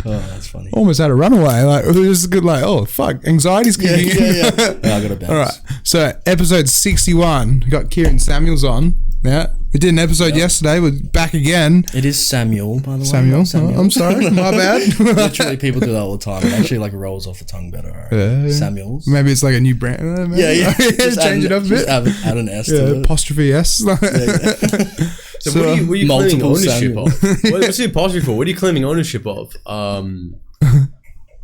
Oh, that's funny. Almost had a runaway. Like it was good. Like, oh fuck, anxiety's kicking in. Yeah. I got a bounce. All right. So episode 61, we got Kieran Samuels on. Yeah, we did an episode yesterday. We're back again. It is Samuel, by the way. Samuel. Oh, I'm sorry, my bad. Literally, people do that all the time. It actually like rolls off the tongue better. Right? Yeah. Samuels. Maybe it's like a new brand. Yeah. Just change it up a bit. Just add an S to it. Apostrophe S. So what are you claiming ownership Samuel. of? What's the apostrophe for? What are you claiming ownership of?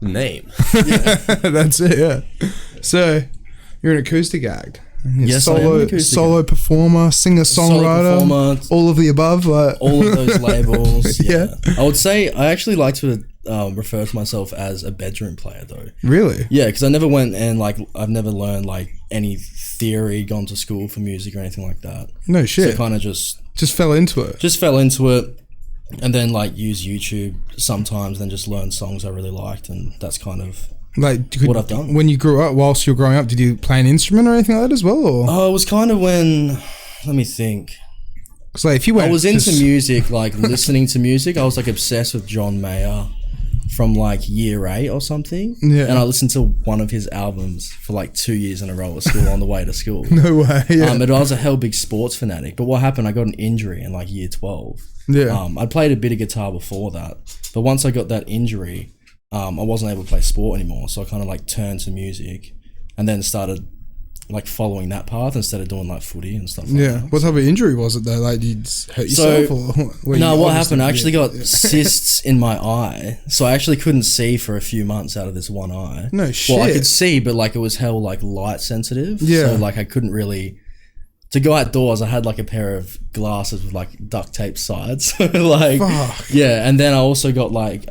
Name. That's it. Yeah. So you're an acoustic act. Yes, I am an acoustic solo act. performer, singer, songwriter, all of the above. All of those labels. Yeah. I would say I actually like to refer to myself as a bedroom player, though. Really? Yeah, because I never went and I've never learned like any theory, gone to school for music or anything like that. No shit. So kind of just fell into it. Just fell into it, and then like use YouTube sometimes, then just learn songs I really liked, and that's kind of like what I've done. When you grew up, whilst you were growing up, did you play an instrument or anything like that as well? Or? Oh, it was kind of when, let me think. Cause like if you went, I was into music, like listening to music. I was like obsessed with John Mayer from like year 8 or something. Yeah. And I listened to one of his albums for like 2 years in a row at school on the way to school. No way. Yeah. But I was a hell big sports fanatic. But what happened? I got an injury in like year 12. Yeah. I played a bit of guitar before that, but once I got that injury, I wasn't able to play sport anymore. So I kind of like turned to music, and then started like following that path instead of doing like footy and stuff like that. What type of injury was it though? Like did you just hurt yourself or? No, what happened? I actually got cysts in my eye, so I actually couldn't see for a few months out of this one eye. No shit. Well, I could see, but like it was hell like light sensitive. Yeah. So like I couldn't really. To go outdoors, I had like a pair of glasses with like duct tape sides. Like, fuck. Yeah, and then I also got like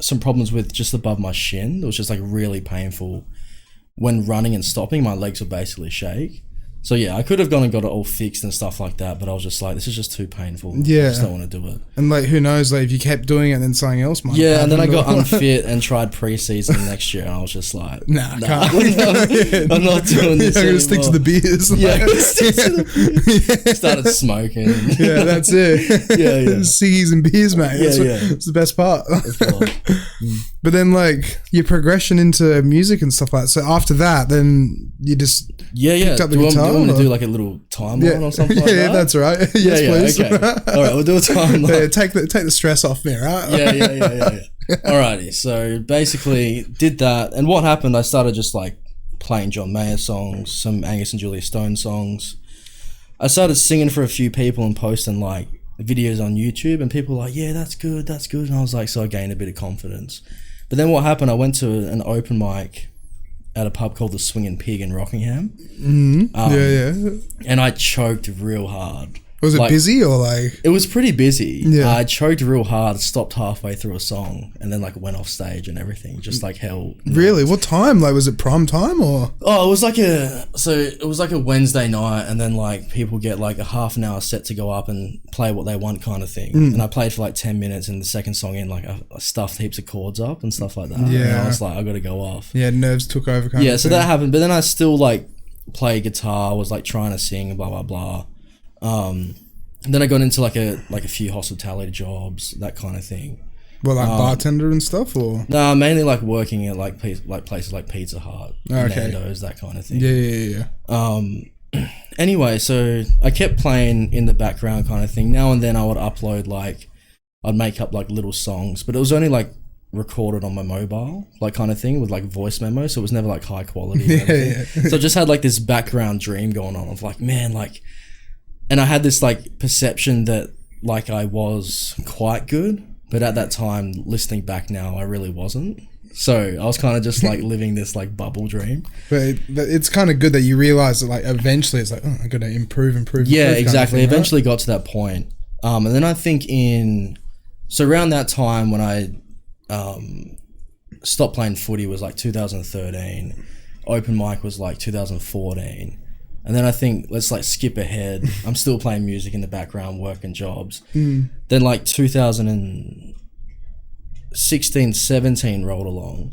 some problems with just above my shin. It was just like really painful. When running and stopping, my legs would basically shake. So yeah, I could have gone and got it all fixed and stuff like that, but I was just like, this is just too painful. Yeah. I just don't want to do it. And like, who knows? Like, if you kept doing it, then something else might. Yeah, and then I got unfit and tried pre-season next year, and I was just like, nah, can't. I'm not doing this. I'm gonna stick to the beers. Yeah, stick to the beers. Started smoking. Yeah, that's it. Yeah. Ciggies and beers, mate. That's the best part. But then, like, your progression into music and stuff like that. So after that, then you just picked up the guitar. Do you want to do like a a little timeline or something like that? Yeah, that's right. Yes, please. Okay. All right, we'll do a timeline. Yeah, take the stress off me, right? Yeah. Alrighty, so basically did that, and what happened, I started just like playing John Mayer songs, some Angus and Julia Stone songs. I started singing for a few people and posting like videos on YouTube, and people were like, yeah, that's good, and I was like, so I gained a bit of confidence. But then what happened, I went to an open mic at a pub called the Swingin' Pig in Rockingham. Mm-hmm. And I choked real hard. Was it busy or like? It was pretty busy. Yeah. I choked real hard, stopped halfway through a song, and then like went off stage and everything, just like hell. Really? What time? Like, was it prime time or? Oh, it was like a Wednesday night, and then like people get like a half an hour set to go up and play what they want kind of thing. And I played for like 10 minutes, and the second song in, like I stuffed heaps of chords up and stuff like that. Yeah. And I was like, I got to go off. Yeah, nerves took over. Yeah, so that happened, but then I still like play guitar, was like trying to sing, blah blah blah. And then I got into like a few hospitality jobs, that kind of thing. Well, like bartender and stuff, or? Nah, mainly like working at like places like Pizza Hut, Nando's, that kind of thing. Yeah. Anyway, so I kept playing in the background kind of thing. Now and then I would upload like, I'd make up like little songs, but it was only like recorded on my mobile, like kind of thing, with like voice memo, so it was never like high quality. Yeah. So I just had like this background dream going on of like, man, like, and I had this like perception that like I was quite good, but at that time, listening back now, I really wasn't. So I was kind of just like living this like bubble dream. But it's kind of good that you realize that like eventually it's like, oh, I'm going to improve. Yeah, exactly. Eventually got to that point. And then I think so around that time when I stopped playing footy was like 2013. Open mic was like 2014. And then I think, let's like skip ahead. I'm still playing music in the background, working jobs. Then like 2016, 17 rolled along.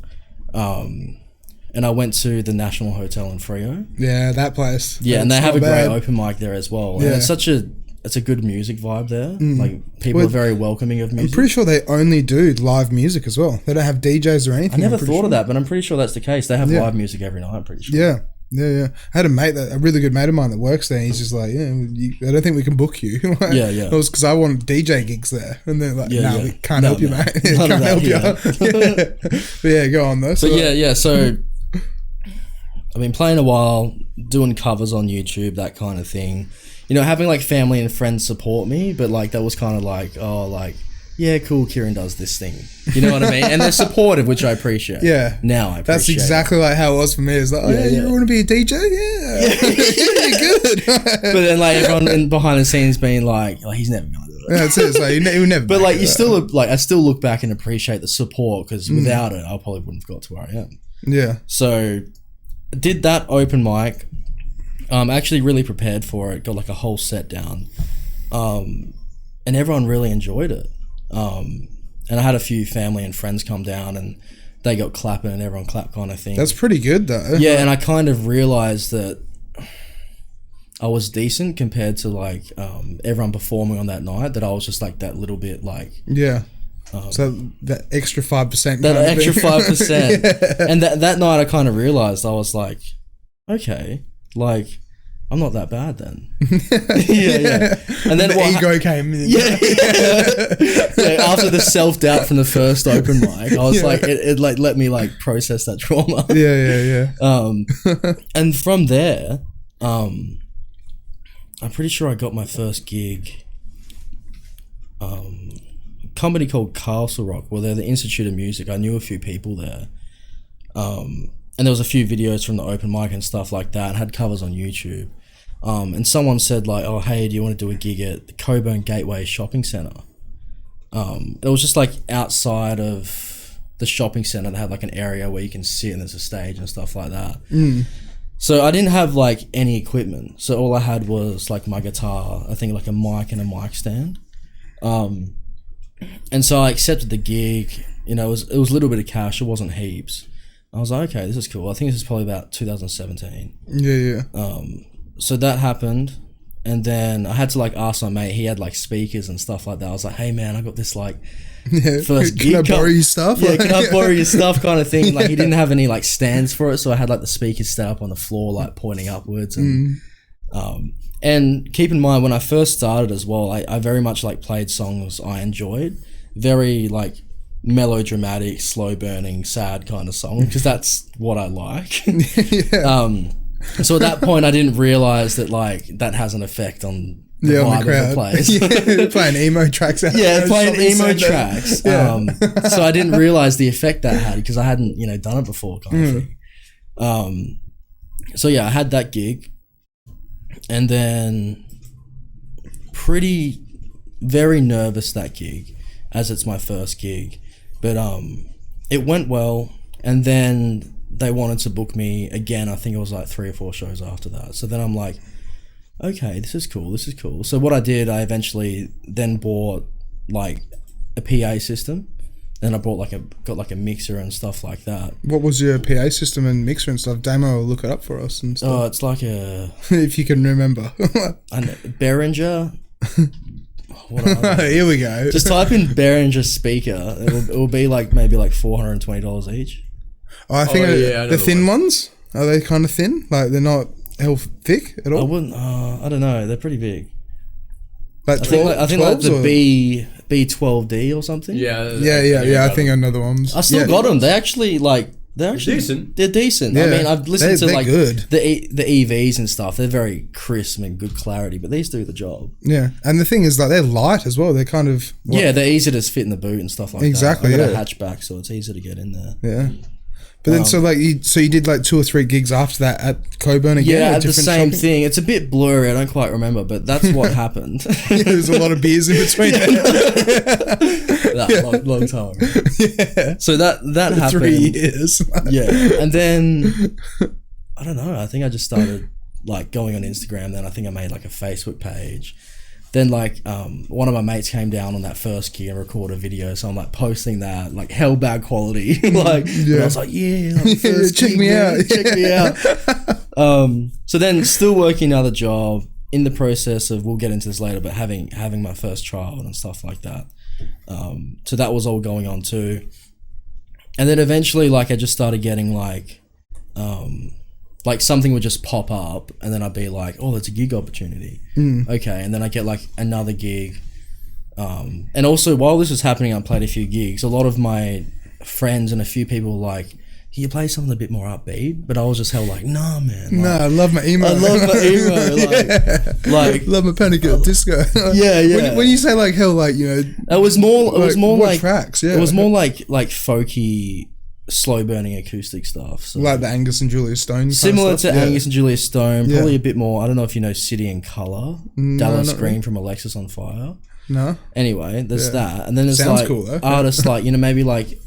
And I went to the National Hotel in Freo. Yeah, that place. Yeah, and they have a great open mic there as well. Yeah. And it's a good music vibe there. Like people are very welcoming of music. I'm pretty sure they only do live music as well. They don't have DJs or anything. I never thought of that, but I'm pretty sure that's the case. They have live music every night, I'm pretty sure. Yeah. I had a really good mate of mine that works there. And he's just like, I don't think we can book you. Like, it was because I want DJ gigs there, and they're like, no, we can't help you, mate. Can't help you. But yeah, go on though. So So I've been playing a while, doing covers on YouTube, that kind of thing. You know, having like family and friends support me, but like that was kind of like, oh, like, yeah, cool, Kieran does this thing. You know what I mean? And they're supportive, which I appreciate. Yeah. Now I appreciate. That's exactly like how it was for me. It's like, you want to be a DJ? Yeah. You're good. But then like everyone behind the scenes being like, he's never going to do it. Yeah, that's it. It's like, he'll never. But like, I still look back and appreciate the support, because without it, I probably wouldn't have got to where I am. Yeah. So did that open mic. Actually really prepared for it, got like a whole set down. And everyone really enjoyed it. And I had a few family and friends come down, and they got clapping and everyone clapped, kind of thing. That's pretty good though. Yeah, and I kind of realized that I was decent compared to like everyone performing on that night, that I was just like that little bit like... Yeah. So that extra 5%. That extra 5%. Yeah. And that night I kind of realized, I was like, okay, like... I'm not that bad then. yeah. And then the ego came in. Yeah. After the self-doubt from the first open mic, I was like, it like let me like process that trauma. Yeah. And from there, I'm pretty sure I got my first gig. A company called Castle Rock, well, they're the Institute of Music. I knew a few people there. And there was a few videos from the open mic and stuff like that, and had covers on YouTube. And someone said like, oh, hey, do you want to do a gig at the Coburn Gateway Shopping Centre? It was just like outside of the shopping centre. They had like an area where you can sit and there's a stage and stuff like that. So I didn't have like any equipment. So all I had was like my guitar, I think like a mic and a mic stand. And so I accepted the gig. You know, it was a little bit of cash. It wasn't heaps. I was like, okay, this is cool. I think this is probably about 2017. Yeah. So that happened, and then I had to like ask my mate. He had like speakers and stuff like that. I was like, hey man, I got this like first gig. Can I borrow your stuff? Yeah, can I borrow your stuff kind of thing. Like he didn't have any like stands for it, so I had like the speakers set up on the floor, like pointing upwards. And keep in mind, when I first started as well, I very much like played songs I enjoyed. Very like melodramatic, slow burning, sad kind of song, because that's what I like. So at that point I didn't realize that like that has an effect on the vibe of the place. Playing emo tracks out playing emo tracks. So I didn't realize the effect that had, because I hadn't done it before kind of thing. So I had that gig, and then very nervous that gig, as it's my first gig. But it went well, and then they wanted to book me again. I think it was like 3 or 4 shows after that. So then I'm like, okay, this is cool. So what I did, I eventually then bought like a PA system, and I got like a mixer and stuff like that. What was your PA system and mixer and stuff? Damo will look it up for us and stuff. Oh, it's like a... if you can remember. Behringer... Here we go. Just type in Behringer speaker. It will be like maybe like $420 each. I think the thin ones, are they kind of thin? Like they're not hell thick at all? I don't know. They're pretty big. Like I think like the B12D or something. Yeah. I think another ones. I still got them. They actually like They're actually decent. They're decent. Yeah. I mean, I've listened to like good. the EVs and stuff. They're very crisp and good clarity, but these do the job. Yeah, and the thing is, like, they're light as well. They're kind of they're easy to fit in the boot and stuff like exactly, that. I got a hatchback, so it's easy to get in there. Yeah. But then, so you did like 2 or 3 gigs after that at Coburn again? Yeah, at the same thing. It's a bit blurry. I don't quite remember, but that's what happened. There's a lot of beers in between. Long time. Yeah. So that happened. 3 years. Yeah, and then I don't know. I think I just started like going on Instagram. Then I think I made like a Facebook page. Then like one of my mates came down on that first gig and recorded a video, so I'm like posting that like hell bad quality, like and I was like, like, check me out. Check me out. So then still working another job in the process of, we'll get into this later, but having my first child and stuff like that. So that was all going on too, and then eventually like I just started getting like something would just pop up and then I'd be like, oh, that's a gig opportunity. Okay. And then I get like another gig. And also while this was happening, I played a few gigs. A lot of my friends and a few people were like, can you play something a bit more upbeat? But I was just held like, nah, man. Like, I love my emo. I love my emo. Like love my Panic at the Disco. Yeah. When you say like hell, like, you know, it was more like tracks. Yeah. It was more like folky, slow burning acoustic stuff. So like the Angus and Julia Stone. Similar to Angus and Julia Stone, probably a bit more. I don't know if you know City and Colour, Dallas Green really. From Alexis on Fire. No. Anyway, there's that, and then there's sounds like cool, though. artists like, you know, maybe like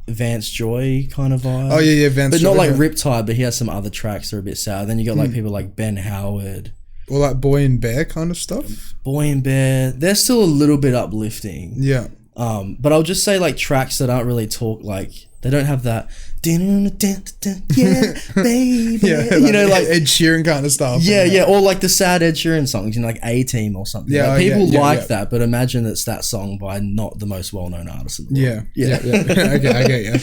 Vance Joy kind of vibe. Oh yeah, Vance but Joy, not like Riptide, but he has some other tracks that are a bit sad. Then you got like people like Ben Howard. Or like Boy and Bear kind of stuff. Boy and Bear, they're still a little bit uplifting. Yeah. But I'll just say like tracks that aren't really they don't have that yeah, baby. Yeah, you know, like Ed Sheeran kind of stuff. Yeah, or like the sad Ed Sheeran songs, you know, like A-Team or something. Yeah, like, people like that, but imagine it's that song by not the most well-known artist in the world. Yeah. Okay, I get you.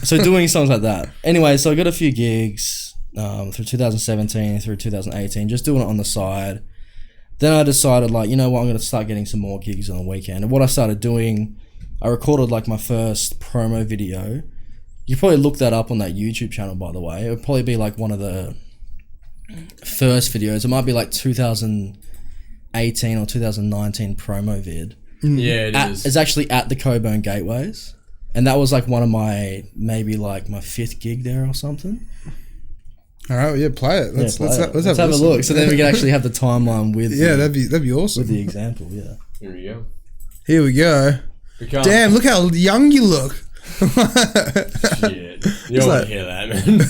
So doing songs like that. Anyway, so I got a few gigs through 2017 through 2018, just doing it on the side. Then I decided, like, you know what, I'm going to start getting some more gigs on the weekend. And what I started doing, I recorded like my first promo video. You probably look that up on that YouTube channel, by the way. It would probably be like one of the first videos. It might be like 2018 or 2019 promo vid. Yeah, it is. It's actually at the Coburn Gateways. And that was like one of maybe like my 5th gig there or something. All right, yeah, play it. Let's have a look. So then we can actually have the timeline with that'd be awesome. With the example, yeah. Here we go. Here we go. Damn, look how young you look. Shit. You don't want to hear that, man.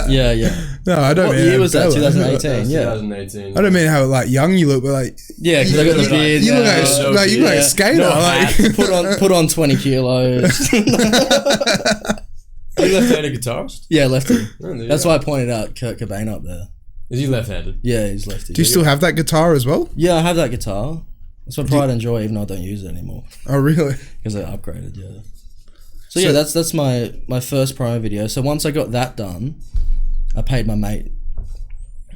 Yeah. No, I don't. What year was that? 2018. Yeah. 2018. I don't mean how like young you look, but like because I got the beard. You look like a skater. No, like put on 20 kilos. Are you left-handed guitarist? Yeah, lefty. That's why I pointed out Kurt Cobain up there. Is he left-handed? Yeah, he's lefty. Do you still have that guitar as well? Yeah, I have that guitar. That's my pride and joy, even though I don't use it anymore. Oh, really? Because I upgraded, yeah. So yeah, that's my first promo video. So once I got that done, I paid my mate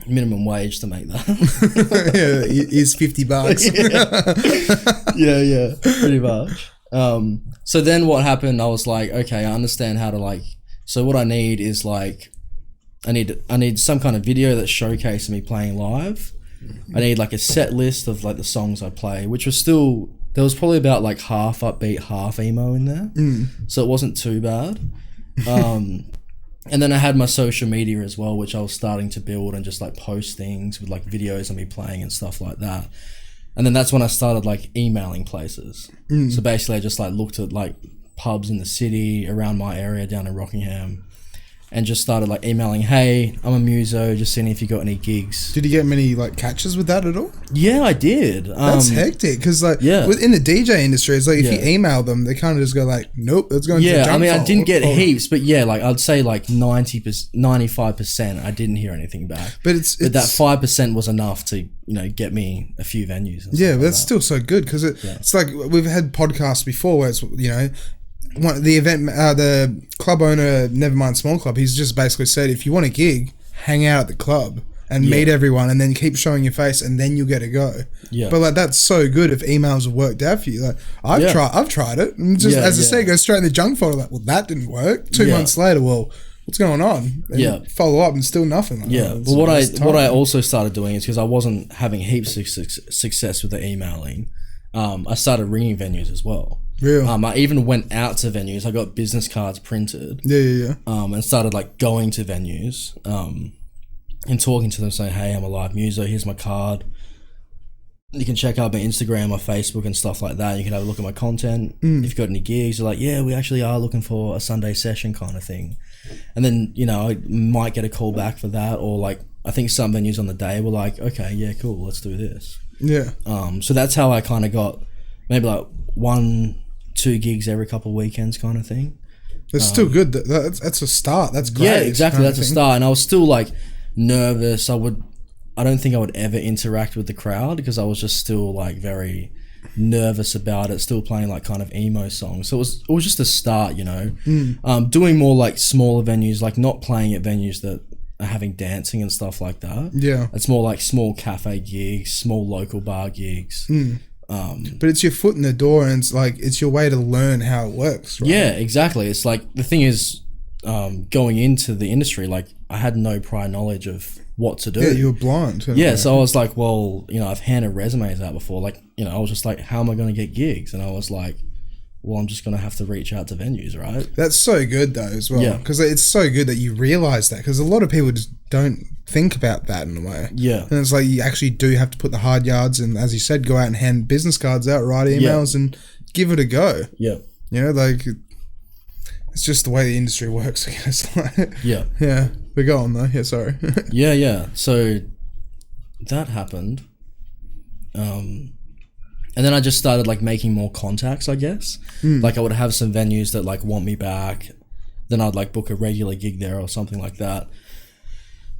minimum wage to make that. It's $50. Yeah, pretty much. So then what happened, I was like, okay, I understand how to like, so what I need is like, I need some kind of video that showcases me playing live. I need like a set list of like the songs I play, which was still, there was probably about like half upbeat, half emo in there. So it wasn't too bad. And then I had my social media as well, which I was starting to build and just like post things with like videos of me playing and stuff like that. And then that's when I started like emailing places. So basically I just like looked at like pubs in the city around my area down in Rockingham and just started like emailing, hey, I'm a muso, just seeing if you got any gigs. Did you get many like catches with that at all? Yeah, I did. That's hectic because like within the DJ industry, it's like if you email them, they kind of just go like, nope, that's going to the junk I mean, file. I didn't get heaps, but yeah, like I'd say like 95% I didn't hear anything back. But that 5% was enough to, you know, get me a few venues. Yeah, but that's still so good because it's like we've had podcasts before where it's, you know, the club owner, Nevermind Small Club, he's just basically said, if you want a gig, hang out at the club. and meet everyone, and then keep showing your face, and then you get to go. Yeah. But like that's so good if emails have worked out for you. Like I've tried it, and just as I say, go straight in the junk folder. Like, well, that didn't work. 2 months later, well, what's going on? And follow up and still nothing. Like, but what I also started doing is, because I wasn't having heaps of success with the emailing, I started ringing venues as well. Real. I even went out to venues. I got business cards printed. And started like going to venues, and talking to them, saying, "Hey, I'm a live muser. Here's my card. You can check out my Instagram, my Facebook, and stuff like that. You can have a look at my content. If you've got any gigs, you're like, yeah, we actually are looking for a Sunday session kind of thing." And then, you know, I might get a call back for that, or like I think some venues on the day were like, okay, yeah, cool, let's do this. Yeah. So that's how I kind of got maybe like 1-2 gigs every couple of weekends kind of thing. That's still good. That's a start. That's great. Yeah, exactly. That's a start. And I was still like nervous. I don't think I would ever interact with the crowd, because I was just still like very nervous about it, still playing like kind of emo songs. So it was just a start, you know. Doing more like smaller venues, like not playing at venues that are having dancing and stuff like that. Yeah. It's more like small cafe gigs, small local bar gigs. But it's your foot in the door, and it's like it's your way to learn how it works, right? Yeah, exactly. It's like the thing is, going into the industry, like I had no prior knowledge of what to do. Yeah, you were blind. Yeah, so I was like, well, you know, I've handed resumes out before. Like, you know, I was just like, how am I going to get gigs? And I was like, well, I'm just going to have to reach out to venues, right? That's so good though as well. Yeah. Because it's so good that you realise that, because a lot of people just don't think about that in a way. Yeah. And it's like you actually do have to put the hard yards, and as you said, go out and hand business cards out, write emails and give it a go. Yeah. You know, like it's just the way the industry works, I guess. Yeah. Yeah. We're going though. Yeah, sorry. Yeah. So that happened. And then I just started like making more contacts, I guess. Like I would have some venues that like want me back. Then I'd like book a regular gig there or something like that.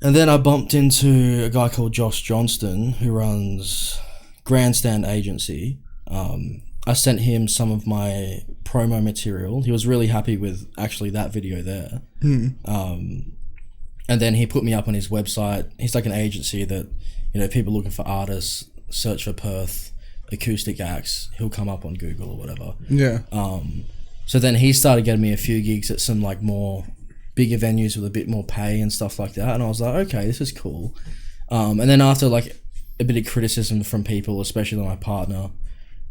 And then I bumped into a guy called Josh Johnston, who runs Grandstand Agency. I sent him some of my promo material. He was really happy with actually that video there. And then he put me up on his website. He's like an agency that, you know, people looking for artists, search for Perth acoustic acts, he'll come up on Google or whatever. Yeah. So then he started getting me a few gigs at some like more bigger venues with a bit more pay and stuff like that. And I was like, okay, this is cool. And then after like a bit of criticism from people, especially my partner,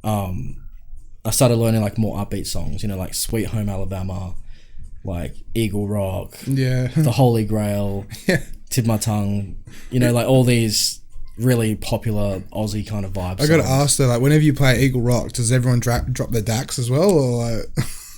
I started learning like more upbeat songs, you know, like Sweet Home Alabama, like Eagle Rock, The Holy Grail, Tip My Tongue, you know, like all these really popular Aussie kind of vibes. I gotta ask though, like whenever you play Eagle Rock, does everyone drop their DAX as well, or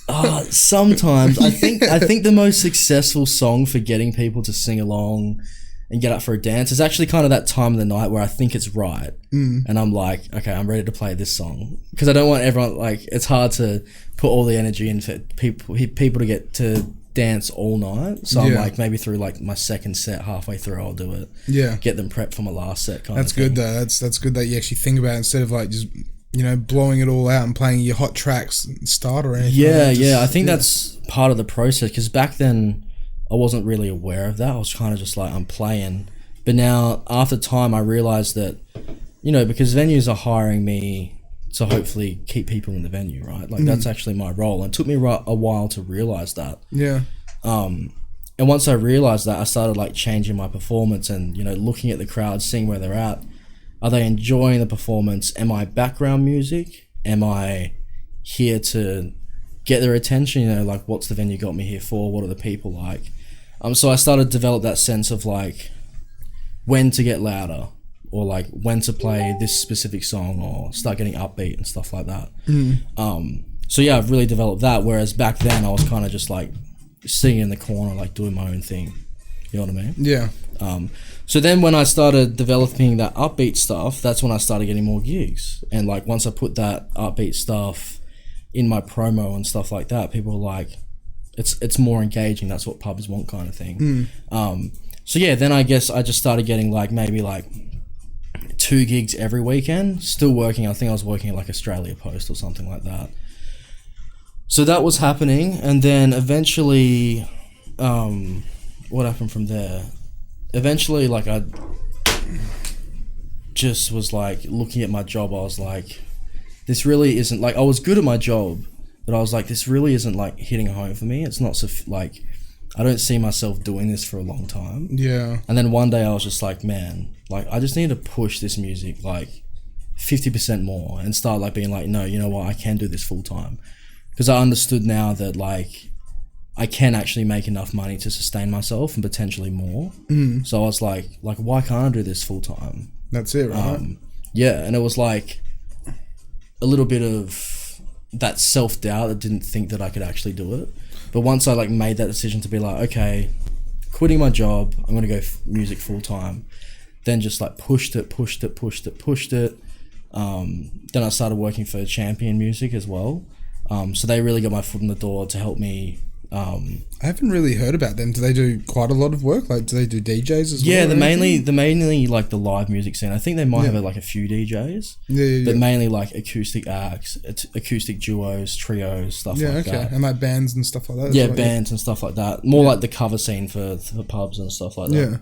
like? Sometimes. I think the most successful song for getting people to sing along and get up for a dance is actually kind of that time of the night where I think it's right, and I'm like, okay, I'm ready to play this song, because I don't want everyone, like, it's hard to put all the energy into people to get to dance all night. So I'm like, maybe through like my second set, halfway through, I'll do it. Yeah, get them prepped for my last set. That's good though. That's good that you actually think about it, instead of like just, you know, blowing it all out and playing your hot tracks start or anything. Yeah, I think that's part of the process, because back then I wasn't really aware of that. I was kind of just like, I'm playing. But now, after time, I realized that, you know, because venues are hiring me to hopefully keep people in the venue, right? Like, that's actually my role. And it took me a while to realize that. Yeah. And once I realized that, I started, like, changing my performance and, you know, looking at the crowd, seeing where they're at. Are they enjoying the performance? Am I background music? Am I here to get their attention? You know, like, what's the venue got me here for? What are the people like? So I started to develop that sense of, like, when to get louder, or, like, when to play this specific song, or start getting upbeat and stuff like that. So, yeah, I've really developed that, whereas back then I was kind of just, like, sitting in the corner, like, doing my own thing. You know what I mean? Yeah. So then when I started developing that upbeat stuff, that's when I started getting more gigs. And, like, once I put that upbeat stuff in my promo and stuff like that, people were like, it's more engaging. That's what pubs want, kind of thing. So yeah, then I guess I just started getting like maybe like 2 gigs every weekend. Still working. I think I was working at like Australia Post or something like that. So that was happening, and then eventually, what happened from there? Eventually, like I just was like looking at my job. I was like, this really isn't like, I was good at my job, but I was like, this really isn't like hitting home for me. It's not so like, I don't see myself doing this for a long time. Yeah. And then one day I was just like, man, like I just need to push this music like 50% more and start like being like, no, you know what, I can do this full time. Because I understood now that like I can actually make enough money to sustain myself and potentially more. So I was like why can't I do this full time? That's it, right? Yeah, and it was like a little bit of that self-doubt that didn't think that I could actually do it. But once I like made that decision to be like, okay, quitting my job, I'm gonna go music full time. Then just like pushed it. Then I started working for Champion Music as well. So they really got my foot in the door to help me. I haven't really heard about them. Do they do quite a lot of work? Like, do they do DJs as well? Yeah, they're mainly like the live music scene. I think they might have like a few DJs. But mainly like acoustic acts, acoustic duos, trios, stuff like that. And like bands and stuff like that. Yeah, bands and stuff like that. More like the cover scene for pubs and stuff like that. Yeah.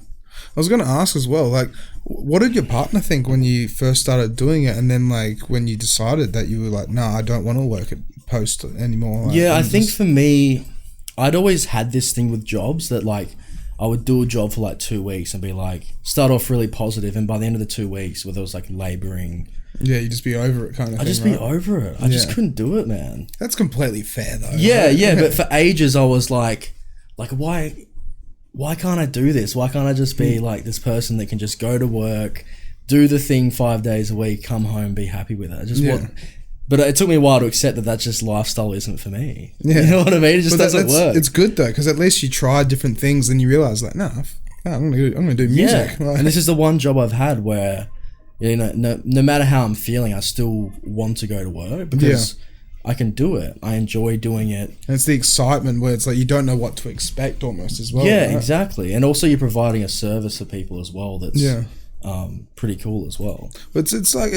I was going to ask as well, like, what did your partner think when you first started doing it, and then like when you decided that you were like, no, I don't want to work at Post anymore? Like, I think for me, I'd always had this thing with jobs that like I would do a job for like 2 weeks and be like, start off really positive, and by the end of the 2 weeks, where there was like labouring, you'd just be over it kind of thing. I'd just be over it. I just couldn't do it, man. That's completely fair though. Yeah, but for ages I was like why can't I do this? Why can't I just be like this person that can just go to work, do the thing 5 days a week, come home, be happy with it? But it took me a while to accept that just lifestyle isn't for me. Yeah. You know what I mean? It just doesn't work. It's good though, because at least you tried different things and you realise like, no, I'm gonna do music. Yeah. And this is the one job I've had where, you know, no matter how I'm feeling, I still want to go to work because I can do it. I enjoy doing it. And it's the excitement where it's like you don't know what to expect almost as well. Yeah, right? Exactly. And also you're providing a service for people as well that's pretty cool as well. But it's like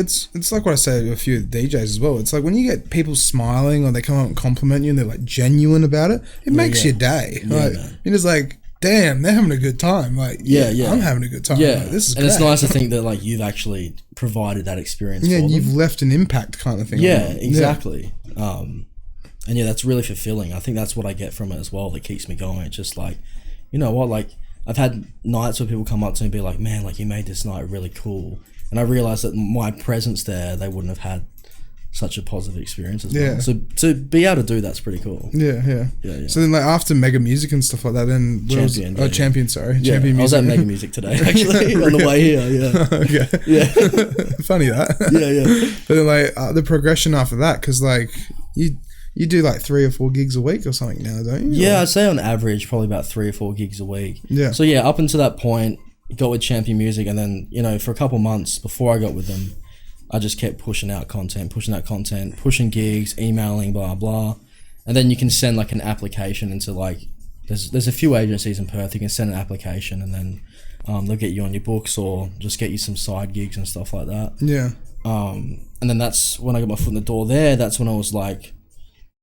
what I say to a few DJs as well. It's like when you get people smiling or they come up and compliment you and they're like genuine about it, it makes your day. Yeah, like, you're just like, damn, they're having a good time. Like, I'm having a good time. Yeah, like, this is and great. It's nice to think that like you've actually provided that experience. Yeah, and you've left an impact kind of thing. Yeah, exactly. And that's really fulfilling. I think that's what I get from it as well that keeps me going. It's just like, you know what, like I've had nights where people come up to me and be like, man, like you made this night really cool. And I realized that my presence there, they wouldn't have had such a positive experience as well. So to be able to do that's pretty cool. Yeah. So then like after Mega Music and stuff like that, then Champion. Champion, sorry. Yeah, Champion Music. I was at Mega Music today actually on the way here. Yeah. Okay. Yeah. Funny that. Yeah. But then like the progression after that, because like you do like 3 or 4 gigs a week or something now, don't you? Yeah, I'd say on average probably about 3 or 4 gigs a week. Yeah. So yeah, up until that point, got with Champion Music, and then, you know, for a couple months before I got with them, I just kept pushing out content, pushing gigs, emailing, blah, blah. And then you can send like an application into like, there's a few agencies in Perth, you can send an application and then they'll get you on your books or just get you some side gigs and stuff like that. Yeah. And then that's when I got my foot in the door there. That's when I was like,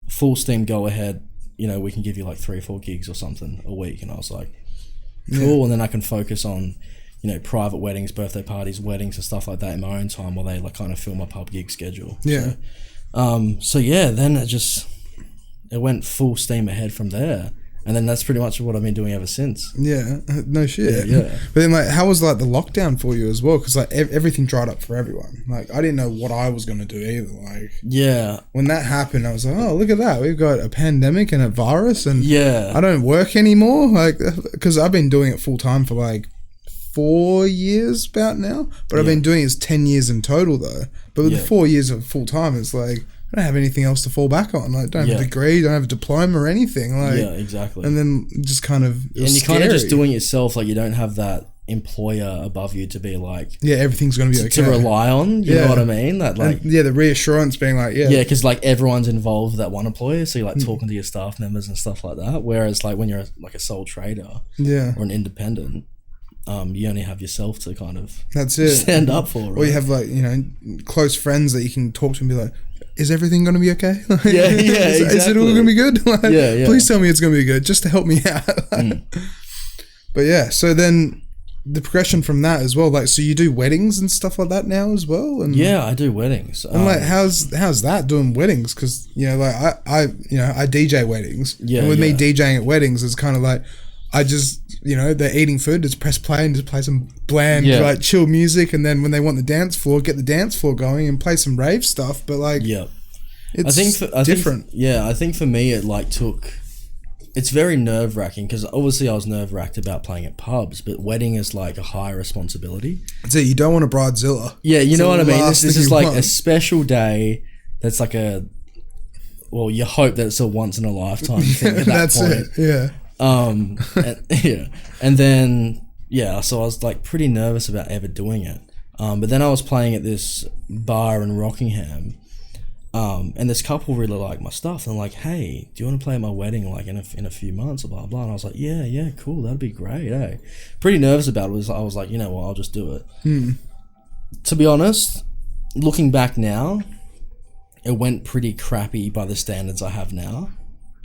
full steam, go ahead. You know, we can give you like 3 or 4 gigs or something a week. And I was like, cool. And then I can focus on, you know, private weddings, birthday parties, weddings and stuff like that in my own time while they like kind of fill my pub gig schedule. Yeah. So yeah, then it went full steam ahead from there. And then that's pretty much what I've been doing ever since. Yeah, no shit. Yeah. But then, like, how was like the lockdown for you as well? Because like everything dried up for everyone. Like, I didn't know what I was going to do either. Like, yeah, when that happened, I was like, oh, look at that, we've got a pandemic and a virus, and I don't work anymore. Like, because I've been doing it full time for like 4 years about now, but I've been doing it 10 years in total though. But with the 4 years of full time, it's like, I don't have anything else to fall back on. Like, don't have a degree, don't have a diploma or anything. Like, yeah, exactly. And then just kind of, and you're kind of just doing it yourself. Like, you don't have that employer above you to be like, everything's gonna be okay, to rely on. You know what I mean? That like, and, the reassurance being like, because like everyone's involved with that one employer, so you're like talking to your staff members and stuff like that. Whereas like when you're like a sole trader, or an independent, you only have yourself to kind of stand up for. Right? Or you have like, you know, close friends that you can talk to and be like, is everything going to be okay? Like, exactly. Is it all going to be good? Like, please tell me it's going to be good, just to help me out. But yeah, so then the progression from that as well, like, so you do weddings and stuff like that now as well? And yeah, I do weddings. And like, how's that doing weddings? Because, you know, like I DJ weddings. Yeah. And with me DJing at weddings, it's kind of like, I just, you know, they're eating food, just press play and just play some bland, like, chill music. And then when they want the dance floor, get the dance floor going and play some rave stuff. But like, it's different. I think for me, it like it's very nerve-wracking because obviously I was nerve-wracked about playing at pubs, but wedding is like a higher responsibility. So you don't want a bridezilla. Yeah, you know what I mean? This is like a special day that's like you hope that it's a once-in-a-lifetime thing at that that's point. It, yeah. And then, so I was like pretty nervous about ever doing it. But then I was playing at this bar in Rockingham, and this couple really liked my stuff. And like, hey, do you want to play at my wedding like in a few months or blah blah? And I was like, yeah, cool, that'd be great. Hey, pretty nervous about it. I was like, you know what, I'll just do it. To be honest, looking back now, it went pretty crappy by the standards I have now.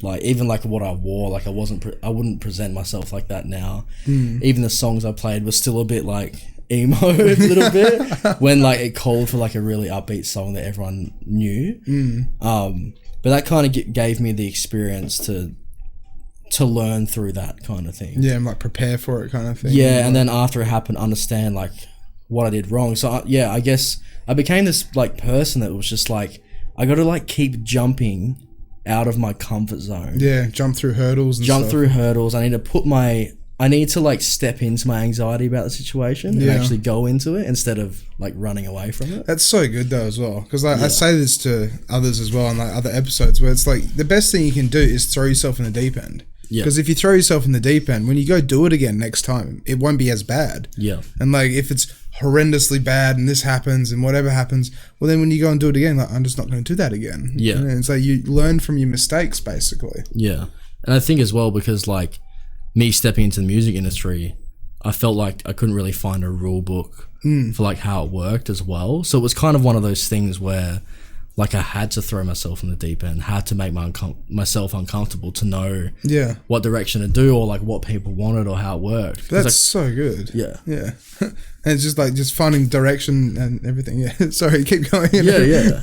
Like, even like what I wore, like I wouldn't present myself like that now. Even the songs I played were still a bit like emo a little bit when like it called for like a really upbeat song that everyone knew. But that kind of gave me the experience to learn through that kind of thing. Yeah, and like prepare for it kind of thing. Yeah, and then after it happened, understand like what I did wrong. So I guess I became this like person that was just like, I got to like keep jumping out of my comfort zone. Yeah, jump through hurdles and stuff. I need to like step into my anxiety about the situation and actually go into it instead of like running away from it. That's so good though as well, because I say this to others as well on like other episodes where it's like the best thing you can do is throw yourself in the deep end. Yeah. Because if you throw yourself in the deep end, when you go do it again next time, it won't be as bad. Yeah. And like if it's horrendously bad and this happens and whatever happens, well then when you go and do it again, like I'm just not going to do that again. Yeah. And so you learn from your mistakes basically. Yeah. And I think as well, because like me stepping into the music industry, I felt like I couldn't really find a rule book for like how it worked as well. So it was kind of one of those things where like I had to throw myself in the deep end, had to make myself uncomfortable to know what direction to do or like what people wanted or how it worked. That's so good. Yeah. Yeah. And it's just like just finding direction and everything. Yeah. Sorry, keep going. Yeah.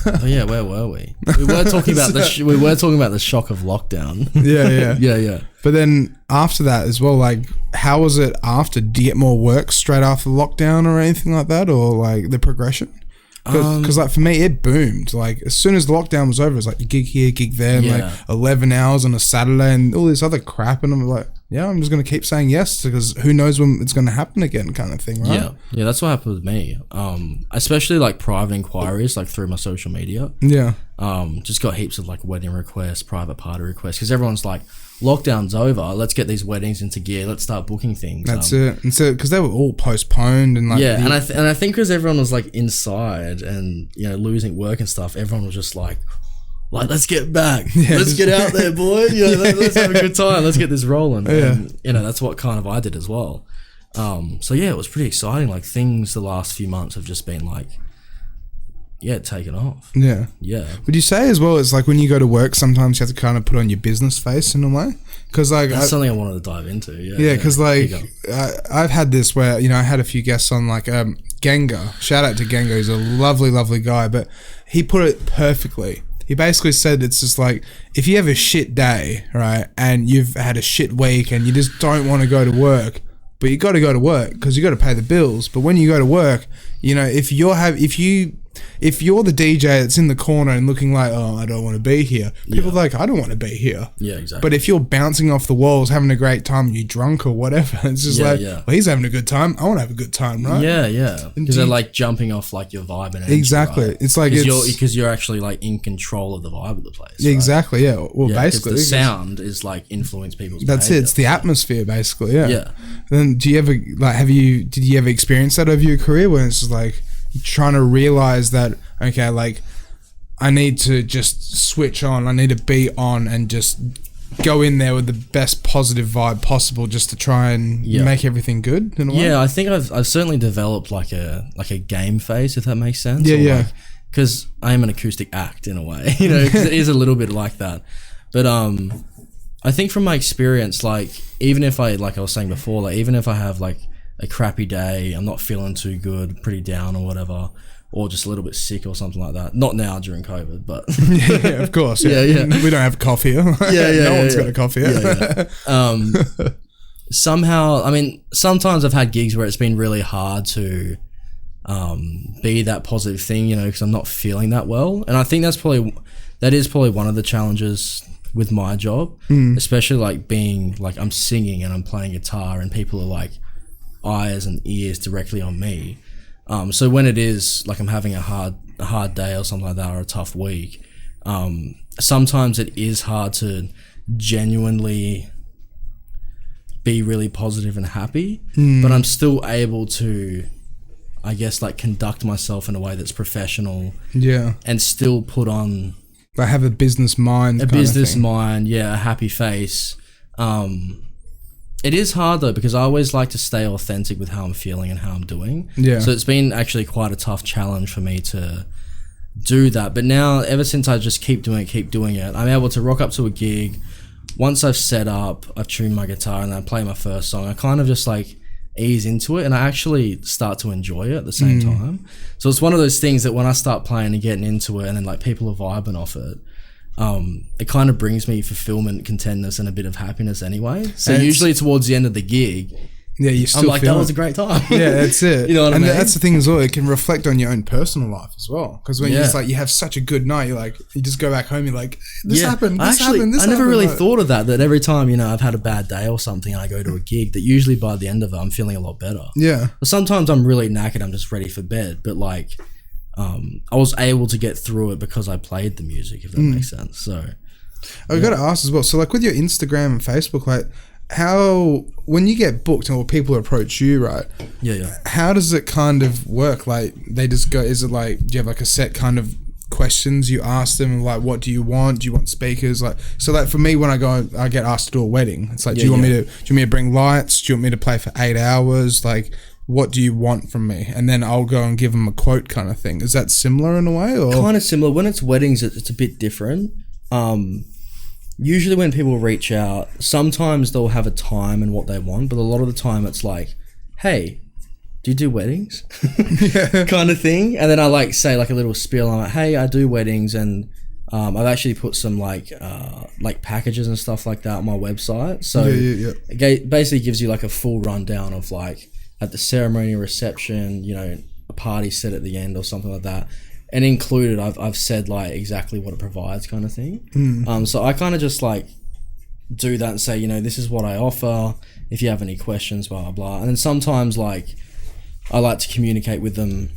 But yeah, where were we? We were talking about the shock of lockdown. Yeah. But then after that as well, like, how was it after? Did you get more work straight after lockdown or anything like that, or like the progression? Because like for me, it boomed. Like as soon as the lockdown was over, it was like gig here, gig there, and like 11 hours on a Saturday and all this other crap. And I'm like, I'm just gonna keep saying yes because who knows when it's gonna happen again, kind of thing, right? Yeah, that's what happened with me. Especially like private inquiries, like through my social media. Yeah. Just got heaps of like wedding requests, private party requests, because everyone's like, lockdown's over, let's get these weddings into gear, let's start booking things. That's it. And so because they were all postponed and like and I think because everyone was like inside and losing work and stuff, everyone was just like let's get back, let's get out there, boy. Let's have a good time, let's get this rolling. And that's what kind of I did as well. So it was pretty exciting. Like things the last few months have just been like taken off. Yeah. Would you say as well, it's like when you go to work, sometimes you have to kind of put on your business face in a way? Because like that's something I wanted to dive into. Because like I've had this where I had a few guests on, like Genga. Shout out to Genga, he's a lovely guy, but he put it perfectly. He basically said it's just like, if you have a shit day, right, and you've had a shit week and you just don't want to go to work, but you got to go to work because you got to pay the bills. But when you go to work, if you're the DJ that's in the corner and looking like, I don't want to be here, people are like, I don't want to be here. Yeah, exactly. But if you're bouncing off the walls, having a great time, you're drunk or whatever, it's just well, he's having a good time, I want to have a good time, right? Yeah. Because they're like jumping off like your vibe and energy. Exactly. Right? It's like because you're actually like in control of the vibe of the place. Exactly. Right? Yeah. Well, basically, the sound is like influence people's. That's behavior. It's the atmosphere, basically. Yeah. Yeah. Then do you ever did you ever experience that over your career when it's just like trying to realize that, okay, like I need to just switch on, I need to be on and just go in there with the best positive vibe possible just to try and make everything good in a way? Yeah, I think I've certainly developed like a game face, if that makes sense. Yeah. Because I am an acoustic act in a way, because it is a little bit like that. But I I think from my experience, like, even if I, like I was saying before, like, even if I have, like, a crappy day, I'm not feeling too good, pretty down or whatever, or just a little bit sick or something like that. Not now during COVID, but... yeah, of course. Yeah. We don't have coffee. No one's got a coffee. Somehow, I mean, sometimes I've had gigs where it's been really hard to be that positive thing, you know, because I'm not feeling that well. And I think that is probably one of the challenges with my job, especially like being like I'm singing and I'm playing guitar and people are like eyes and ears directly on me. So when it is like I'm having a hard day or something like that, or a tough week, sometimes it is hard to genuinely be really positive and happy, but I'm still able to, I guess, like conduct myself in a way that's professional, and still put on, I have a business mind, a happy face. It is hard though, because I always like to stay authentic with how I'm feeling and how I'm doing. So it's been actually quite a tough challenge for me to do that. But now, ever since I just keep doing it, I'm able to rock up to a gig. Once I've set up, I've tuned my guitar and I play my first song, I kind of just like ease into it, and I actually start to enjoy it at the same time. So it's one of those things that when I start playing and getting into it, and then like people are vibing off it, it kind of brings me fulfillment, contentness, and a bit of happiness anyway. So usually towards the end of the gig, you still I'm like, that was a great time. Yeah, that's it. You know what I mean? And that's the thing as well. It can reflect on your own personal life as well. Because when it's like you have such a good night, you're like, you just go back home, you're like, this happened. I never really thought of that every time, you know, I've had a bad day or something and I go to a gig, that usually by the end of it, I'm feeling a lot better. Yeah. But sometimes I'm really knackered, I'm just ready for bed. But like, I was able to get through it because I played the music, if that makes sense. So I've got to ask as well. So like with your Instagram and Facebook, like, how, when you get booked or people approach you, right? How does it kind of work? Like, they just go, is it like, do you have like a set kind of questions you ask them? Like, what do you want? Do you want speakers? Like, so like for me, when I go, I get asked to do a wedding. It's like, do you want me to bring lights? Do you want me to play for 8 hours? Like, what do you want from me? And then I'll go and give them a quote kind of thing. Is that similar in a way? Or kind of similar. When it's weddings, it's a bit different. Usually when people reach out, sometimes they'll have a time and what they want, but a lot of the time it's like, hey, do you do weddings? kind of thing. And then I like say like a little spiel. I'm like, hey, I do weddings, and I've actually put some like packages and stuff like that on my website. So it basically gives you like a full rundown of like at the ceremony, reception, you know, a party set at the end or something like that. And included, I've said like exactly what it provides, kind of thing. So I kind of just like do that and say, you know, this is what I offer. If you have any questions, blah blah blah. And then sometimes like I like to communicate with them.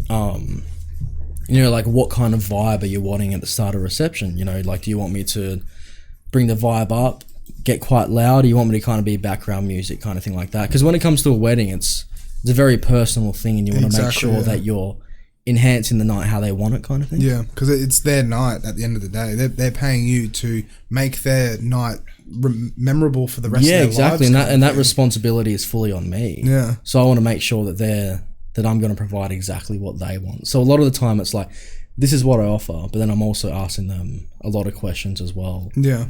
You know, like what kind of vibe are you wanting at the start of reception? You know, like do you want me to bring the vibe up, get quite loud? Do you want me to kind of be background music, kind of thing like that? Because when it comes to a wedding, it's a very personal thing, and you want to make sure that you're enhancing the night how they want it, kind of thing. Yeah, because it's their night at the end of the day. They're paying you to make their night memorable for the rest of their lives. Yeah, exactly. And that responsibility is fully on me. Yeah. So I want to make sure that I'm going to provide exactly what they want. So a lot of the time it's like, this is what I offer, but then I'm also asking them a lot of questions as well. Yeah.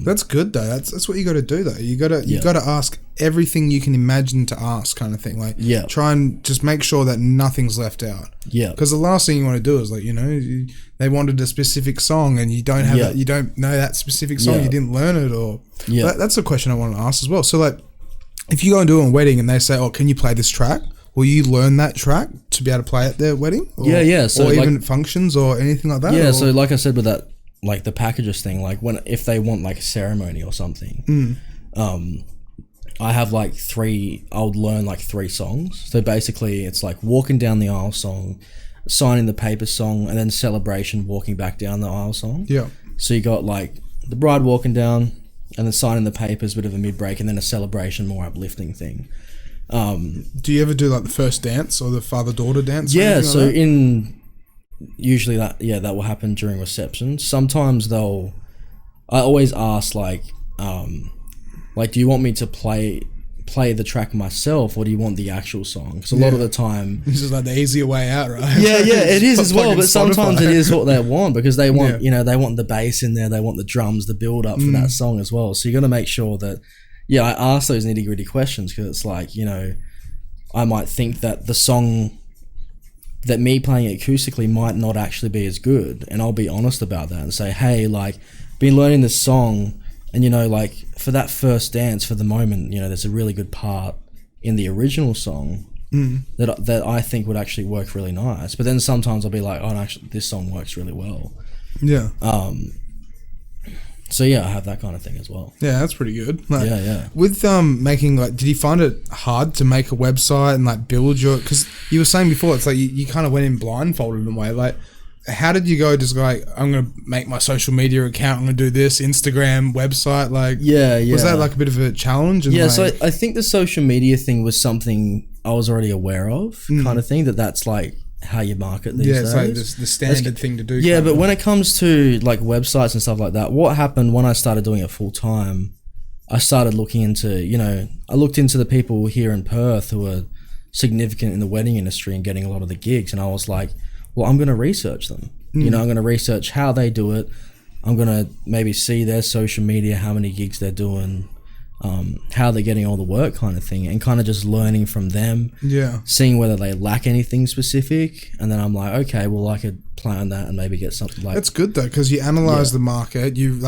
That's good though. That's what you got to do though. You got to ask everything you can imagine to ask, kind of thing. Like, try and just make sure that nothing's left out. Yeah. Because the last thing you want to do is like, you know, they wanted a specific song and you don't have that, you don't know that specific song, you didn't learn it, or that's a question I want to ask as well. So like, if you go and do a wedding and they say, oh, can you play this track? Will you learn that track to be able to play at their wedding? Or, So or even functions or anything like that? Yeah, so like I said with that, like the packages thing, like if they want like a ceremony or something, I have like I would learn like 3 songs. So basically it's like walking down the aisle song, signing the paper song, and then celebration, walking back down the aisle song. Yeah. So you got like the bride walking down, and then signing the papers, bit of a mid-break, and then a celebration, more uplifting thing. Do you ever do like the first dance or the father-daughter dance? Yeah, so usually that will happen during reception. Sometimes I always ask like do you want me to play play the track myself, or do you want the actual song? Because a lot of the time, this is like the easier way out, right? Yeah, it is as well. But sometimes it is what they want, because they want, Yeah. they want the bass in there, they want the drums, the build up for that song as well. So you got to make sure that, I ask those nitty gritty questions, because it's like, I might think that the song that me playing it acoustically might not actually be as good, and I'll be honest about that and say, hey, like, been learning this song. And, like, for that first dance, for the moment, there's a really good part in the original song that I think would actually work really nice. But then sometimes I'll be like, oh, actually, this song works really well. Yeah. So, I have that kind of thing as well. Yeah, that's pretty good. Like, yeah. With making, like, did you find it hard to make a website and, like, build your... Because you were saying before, it's like you kind of went in blindfolded in a way. Like, how did you go just like, I'm going to make my social media account, I'm going to do this, Instagram, website, like... Yeah. Was that like a bit of a challenge? Yeah, so I think the social media thing was something I was already aware of, kind of thing, that's like how you market these days. Yeah, it's like the standard thing to do. Yeah, but when it comes to like websites and stuff like that, what happened when I started doing it full time, I started looking into, I looked into the people here in Perth who are significant in the wedding industry and getting a lot of the gigs, and I was like, well, I'm going to research them. I'm going to research how they do it. I'm going to maybe see their social media, how many gigs they're doing, how they're getting all the work kind of thing, and kind of just learning from them. Yeah. Seeing whether they lack anything specific. And then I'm like, okay, well, I could plan that and maybe get something like... That's good though, because you analyze the market, you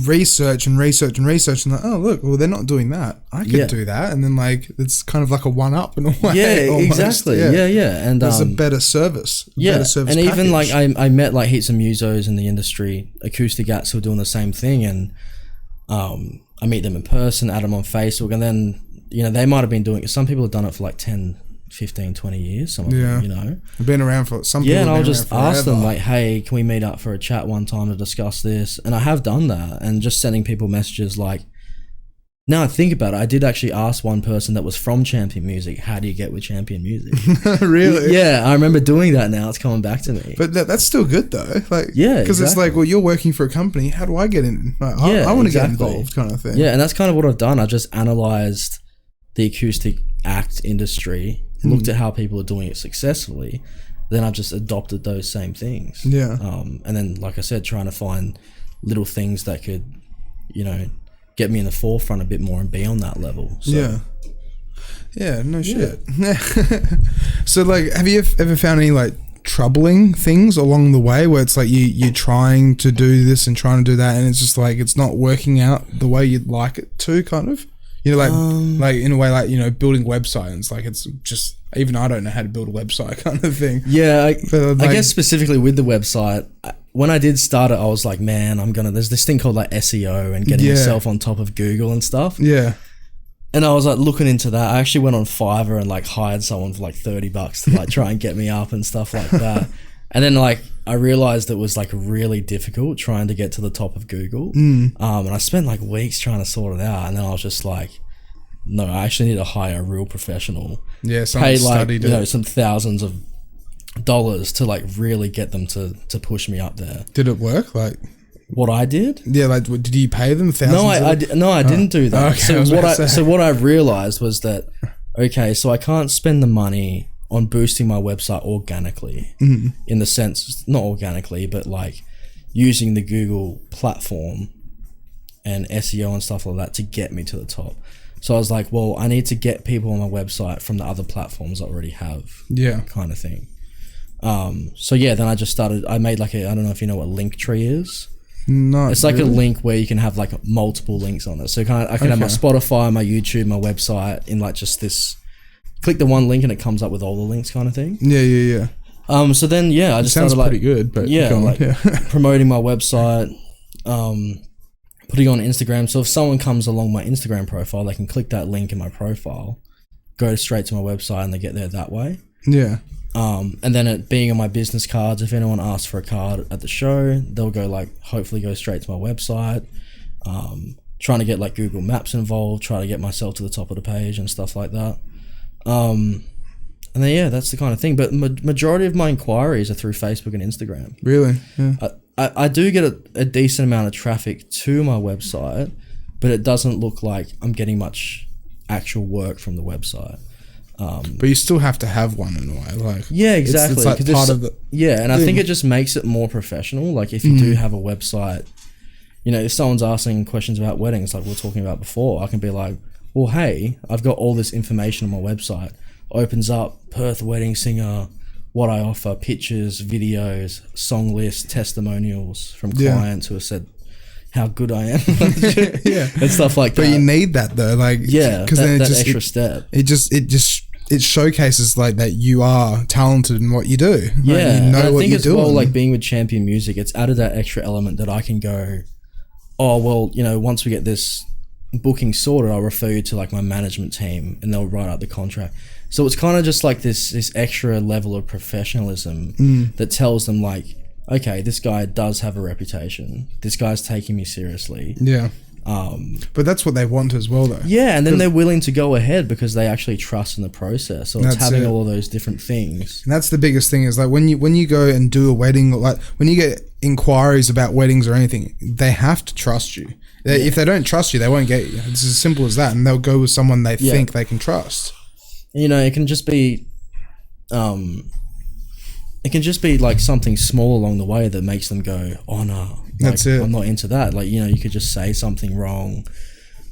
research and research and research, and like, oh, look, well, they're not doing that. I could do that. And then like, it's kind of like a one-up in a way. Yeah, almost. Exactly. Yeah. And there's a better service. Better service and package. Even like, I met like heaps of musos in the industry, acoustic acts who are doing the same thing, and I meet them in person, add them on Facebook, and then, they might have been doing it. Some people have done it for like 10, 15, 20 years, some of them, They've been around for some people. Yeah, and I'll just ask them like, hey, can we meet up for a chat one time to discuss this? And I have done that, and just sending people messages like, now I think about it, I did actually ask one person that was from Champion Music, how do you get with Champion Music? Really? Yeah, I remember doing that now. It's coming back to me. But that's still good though. Like, yeah, because it's like, well, you're working for a company. How do I get in? Like, I want to get involved kind of thing. Yeah, and that's kind of what I've done. I just analysed the acoustic act industry, looked at how people are doing it successfully. Then I've just adopted those same things. Yeah. And then, like I said, trying to find little things that could, get me in the forefront a bit more and be on that level. So. Yeah, no shit. So like, have you ever found any like troubling things along the way where it's like you're trying to do this and trying to do that, and it's just like it's not working out the way you'd like it to, kind of? Like in a way, like, building websites, like it's just, even I don't know how to build a website kind of thing. Yeah, I guess specifically with the website, when I did start it, I was like, man, there's this thing called like SEO and getting yourself on top of Google and stuff. Yeah. And I was like looking into that. I actually went on Fiverr and like hired someone for like $30 to like try and get me up and stuff like that. And then like I realized it was like really difficult trying to get to the top of Google. And I spent like weeks trying to sort it out. And then I was just like, no, I actually need to hire a real professional. Yeah, pay like, some thousands of dollars to like really get them to push me up there. Did it work? Like what I did? Yeah, like did you pay them thousands? No, I didn't do that. Okay, so what I realized was that, okay, so I can't spend the money on boosting my website organically, in the sense, not organically, but like using the Google platform and SEO and stuff like that to get me to the top. So I was like, well, I need to get people on my website from the other platforms I already have. Yeah. Kind of thing. So yeah, then I made like I don't know if you know what Linktree is. No. It's like a link where you can have like multiple links on it. So I can have my Spotify, my YouTube, my website in like just this, click the one link and it comes up with all the links kind of thing. Yeah. So then, I just sounds started like, pretty good, but promoting my website, putting on Instagram. So if someone comes along my Instagram profile, they can click that link in my profile, go straight to my website, and they get there that way. Yeah. And then it being on my business cards, if anyone asks for a card at the show, they'll hopefully go straight to my website. Trying to get like Google Maps involved, try to get myself to the top of the page and stuff like that. And then that's the kind of thing. But majority of my inquiries are through Facebook and Instagram. Really? Yeah. I do get a decent amount of traffic to my website, but it doesn't look like I'm getting much actual work from the website. But you still have to have one in a way, like exactly. It's like part of the and I think it just makes it more professional. Like if you do have a website, you know, if someone's asking questions about weddings, like we were talking about before, I can be like, well, hey, I've got all this information on my website. Opens up Perth wedding singer, what I offer, pictures, videos, song lists, testimonials from clients who have said how good I am, and stuff like that. But you need that though, like because then that extra step. It showcases like that you are talented in what you do. Yeah, like, you know what you're doing. Well, like being with Champion Music, it's added that extra element that I can go, oh well, you know, once we get this booking sorted, I'll refer you to like my management team, and they'll write out the contract. So it's kind of just like this extra level of professionalism that tells them like, okay, this guy does have a reputation. This guy's taking me seriously. Yeah. But that's what they want as well, though. Yeah, and then they're willing to go ahead because they actually trust in the process. So it's having all of those different things. And that's the biggest thing is like when you go and do a wedding, like when you get inquiries about weddings or anything, they have to trust you. If they don't trust you, they won't get you. It's as simple as that, and they'll go with someone they think they can trust. You know, it can just be, like something small along the way that makes them go, oh no, like, that's it. I'm not into that. Like, you know, you could just say something wrong,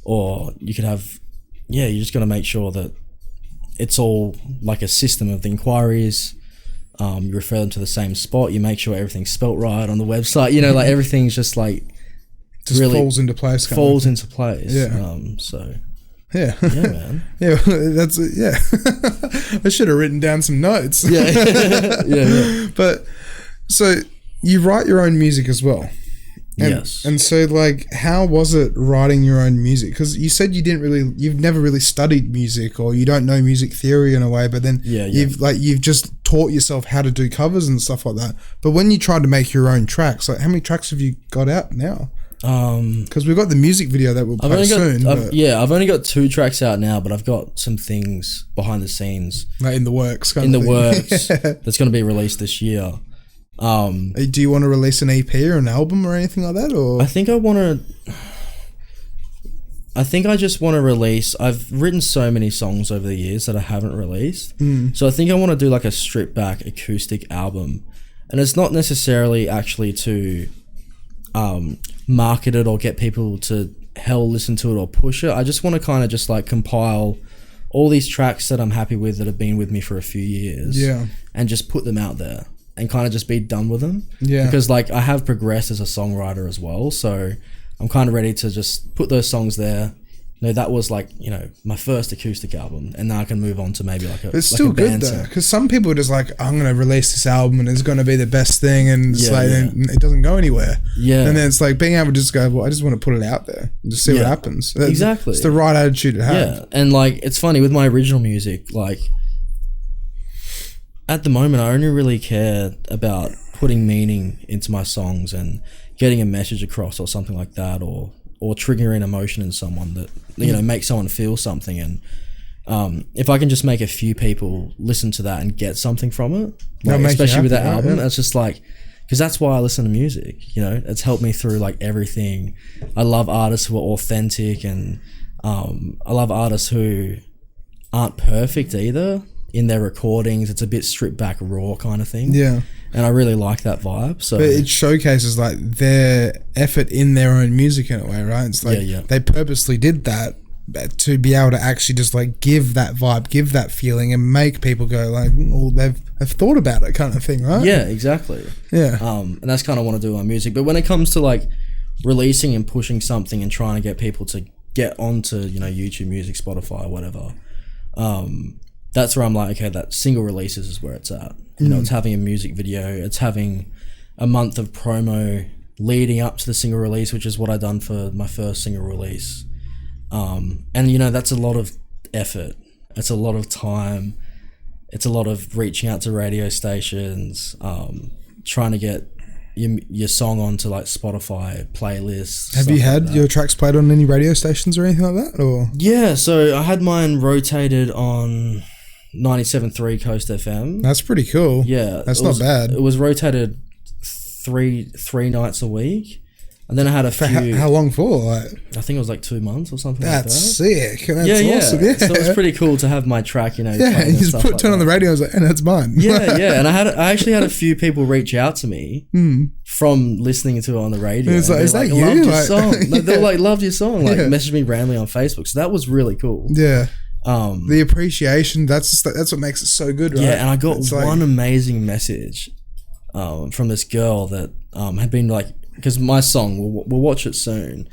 or you could have, you just got to make sure that it's all like a system of the inquiries. You refer them to the same spot. You make sure everything's spelt right on the website. You know, like everything's just like just really falls into place. Into place. Yeah. Yeah, man. Yeah, that's it. Yeah. I should have written down some notes. Yeah. But so you write your own music as well. Yes. And so like, how was it writing your own music? Because you said you've never really studied music, or you don't know music theory in a way, but then you've just taught yourself how to do covers and stuff like that. But when you tried to make your own tracks, like how many tracks have you got out now? Because we've got the music video that we'll play soon. I've only got 2 tracks out now, but I've got some things behind the scenes, like in the works. That's going to be released this year. Do you want to release an EP or an album or anything like that? Or I think I just want to release. I've written so many songs over the years that I haven't released, so I think I want to do like a stripped back acoustic album, and it's not necessarily actually to market it or get people to listen to it or push it. I just want to kind of just like compile all these tracks that I'm happy with that have been with me for a few years, and just put them out there and kind of just be done with them. Because like I have progressed as a songwriter as well, so I'm kind of ready to just put those songs there. You know, that was like, you know, my first acoustic album, and now I can move on to maybe like a. But it's still good though, because some people are just like, I'm going to release this album and it's going to be the best thing, and it's and it doesn't go anywhere. And then it's like being able to just go, well, I just want to put it out there and just see what happens. Exactly, it's the right attitude to have. Yeah, and like it's funny with my original music, like at the moment I only really care about putting meaning into my songs and getting a message across or something like that, or triggering emotion in someone that, you know, make someone feel something. And if I can just make a few people listen to that and get something from it, like, especially with that album, that's just like, because that's why I listen to music, you know, it's helped me through like everything. I love artists who are authentic, and I love artists who aren't perfect either in their recordings. It's a bit stripped back, raw kind of thing. And I really like that vibe. So, but it showcases like their effort in their own music in a way, right? It's like they purposely did that to be able to actually just like give that vibe, give that feeling, and make people go like, oh, they've thought about it, kind of thing, right? Yeah, exactly. And that's kind of what I do with my music. But when it comes to like releasing and pushing something and trying to get people to get onto, you know, YouTube Music, Spotify, whatever, that's where I'm like, okay, that single releases is where it's at. You know, it's having a music video, it's having a month of promo leading up to the single release, which is what I done for my first single release. And you know, that's a lot of effort. It's a lot of time. It's a lot of reaching out to radio stations, trying to get your song onto like Spotify playlists. Have you had your tracks played on any radio stations or anything like that? Or yeah, so I had mine rotated on 97.3 Coast FM. That's pretty cool. Yeah, that's not bad. It was rotated three nights a week, And then I had a few. How long for? Like, I think it was like 2 months or something like that. That's sick. That's awesome. Yeah. So it was pretty cool to have my track, Yeah, and you just turn on the radio and I was like, and that's mine. Yeah. And I actually had a few people reach out to me from listening to it on the radio. And it's like, is that you? Loved your song. They're like, loved your song. Like, messaged me randomly on Facebook. So that was really cool. Yeah. The appreciation, that's what makes it so good, right? Yeah, and I got one amazing message from this girl that had been like, because my song, we'll watch it soon,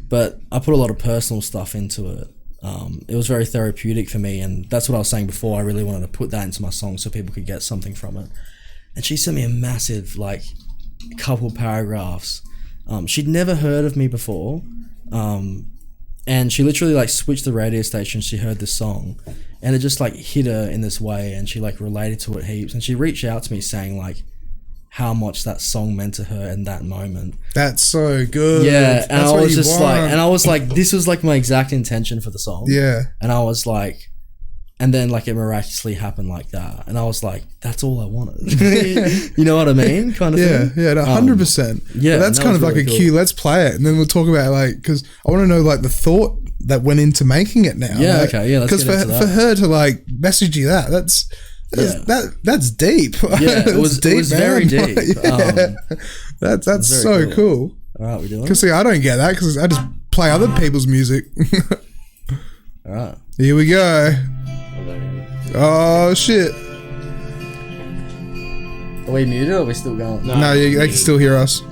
but I put a lot of personal stuff into it. It was very therapeutic for me, and that's what I was saying before. I really wanted to put that into my song so people could get something from it. And she sent me a massive, like, couple paragraphs. She'd never heard of me before, and she literally, like, switched the radio station. She heard this song, and it just, like, hit her in this way, and she, like, related to it heaps. And she reached out to me saying, like, how much that song meant to her in that moment. That's so good. Yeah, and I was just like, this was like my exact intention for the song. Yeah. And I was like, and then like it miraculously happened like that. And I was like, that's all I wanted. You know what I mean? Kind of thing. Yeah, 100%. Yeah. But that's kind of really like a cue. Let's play it. And then we'll talk about like, because I want to know like the thought that went into making it now. Yeah, like, okay. Yeah, let's get into that. For her to like message you that's deep. Yeah, it was very deep. That's so cool. All right, we doing it? Because see, I don't get that because I just play other people's music. All right. Here we go. Oh shit. Are we muted or are we still going? No, they can still hear us.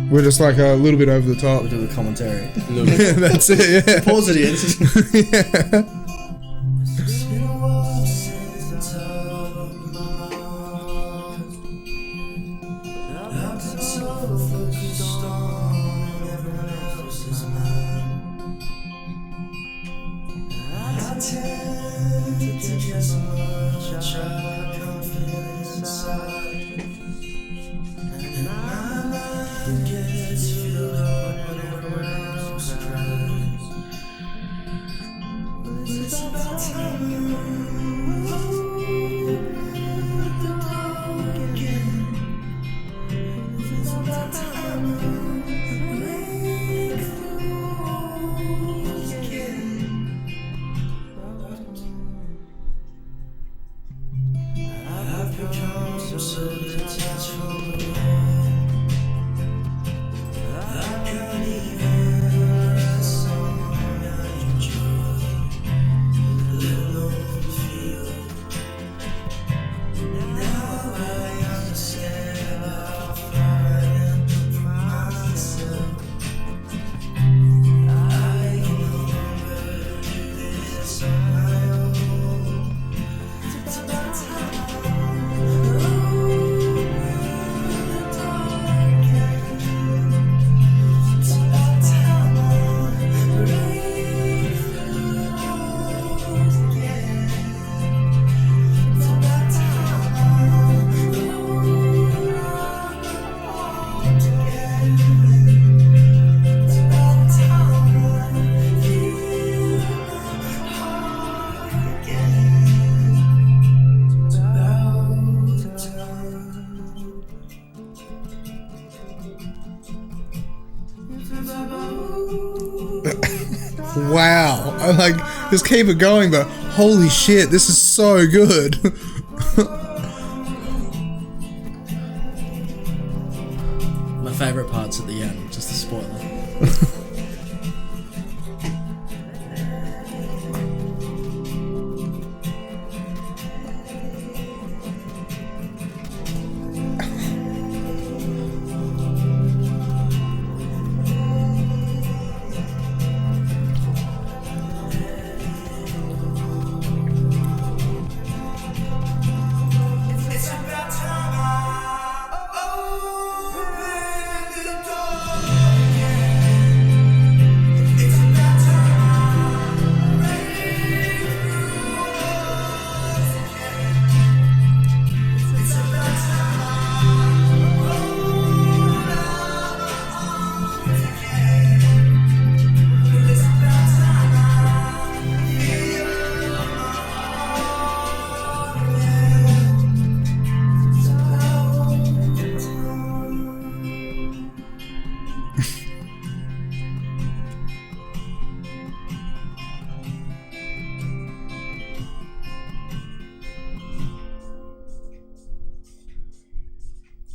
We're just like a little bit over the top. We'll do the commentary. That's it, yeah. Pause it, yeah. Wow. I'm like, just keep it going, but holy shit, this is so good. My favourite part's at the end, just a spoiler.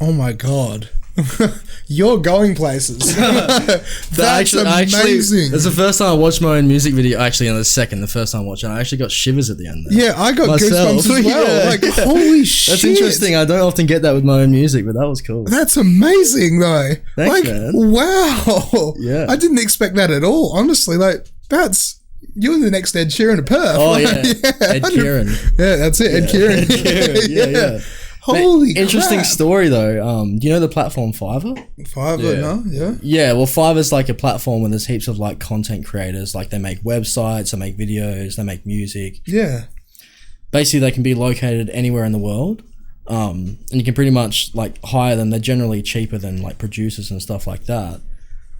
Oh my God. You're going places. That's amazing. That's the first time I watched my own music video. Actually, the first time I watched it, I actually got shivers at the end there. Yeah, I got goosebumps as well. Like, holy shit. That's interesting. I don't often get that with my own music, but that was cool. That's amazing, though. Thanks, man. Wow. Yeah. I didn't expect that at all. Honestly, like, you're the next Ed Sheeran of Perth. Oh, yeah. Ed Kieran. Yeah, that's it. Ed Kieran. Yeah. Holy interesting crap. story though. Do you know the platform Fiverr? Fiverr, no? Yeah. Yeah, well, Fiverr's like a platform where there's heaps of like content creators. Like they make websites, they make videos, they make music. Yeah. Basically, they can be located anywhere in the world. And you can pretty much like hire them. They're generally cheaper than like producers and stuff like that.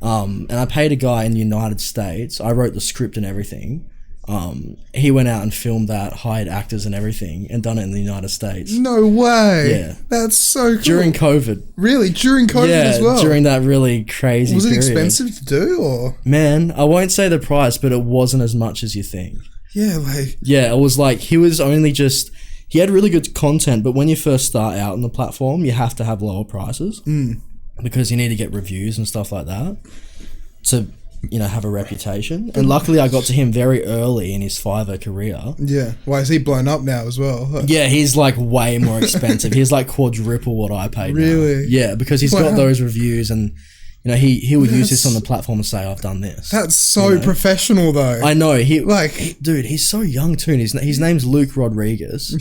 And I paid a guy in the United States. I wrote the script and everything. He went out and filmed that, hired actors and everything, and done it in the United States. No way. Yeah. That's so cool. During COVID. Really? During COVID as well? Yeah, during that really crazy Was it period. expensive to do, or? Man, I won't say the price, but it wasn't as much as you think. Yeah, like... Yeah, it was like, he had really good content, but when you first start out on the platform, you have to have lower prices. Because you need to get reviews and stuff like that to... have a reputation. And luckily I got to him very early in his Fiverr career. Yeah. Why is he blown up now as well? Yeah, he's like way more expensive. He's like quadruple what I paid. Really? Now. Yeah, because he's got those reviews and he would use this on the platform and say, I've done this. That's so professional though. I know. Dude, he's so young too. And his name's Luke Rodriguez.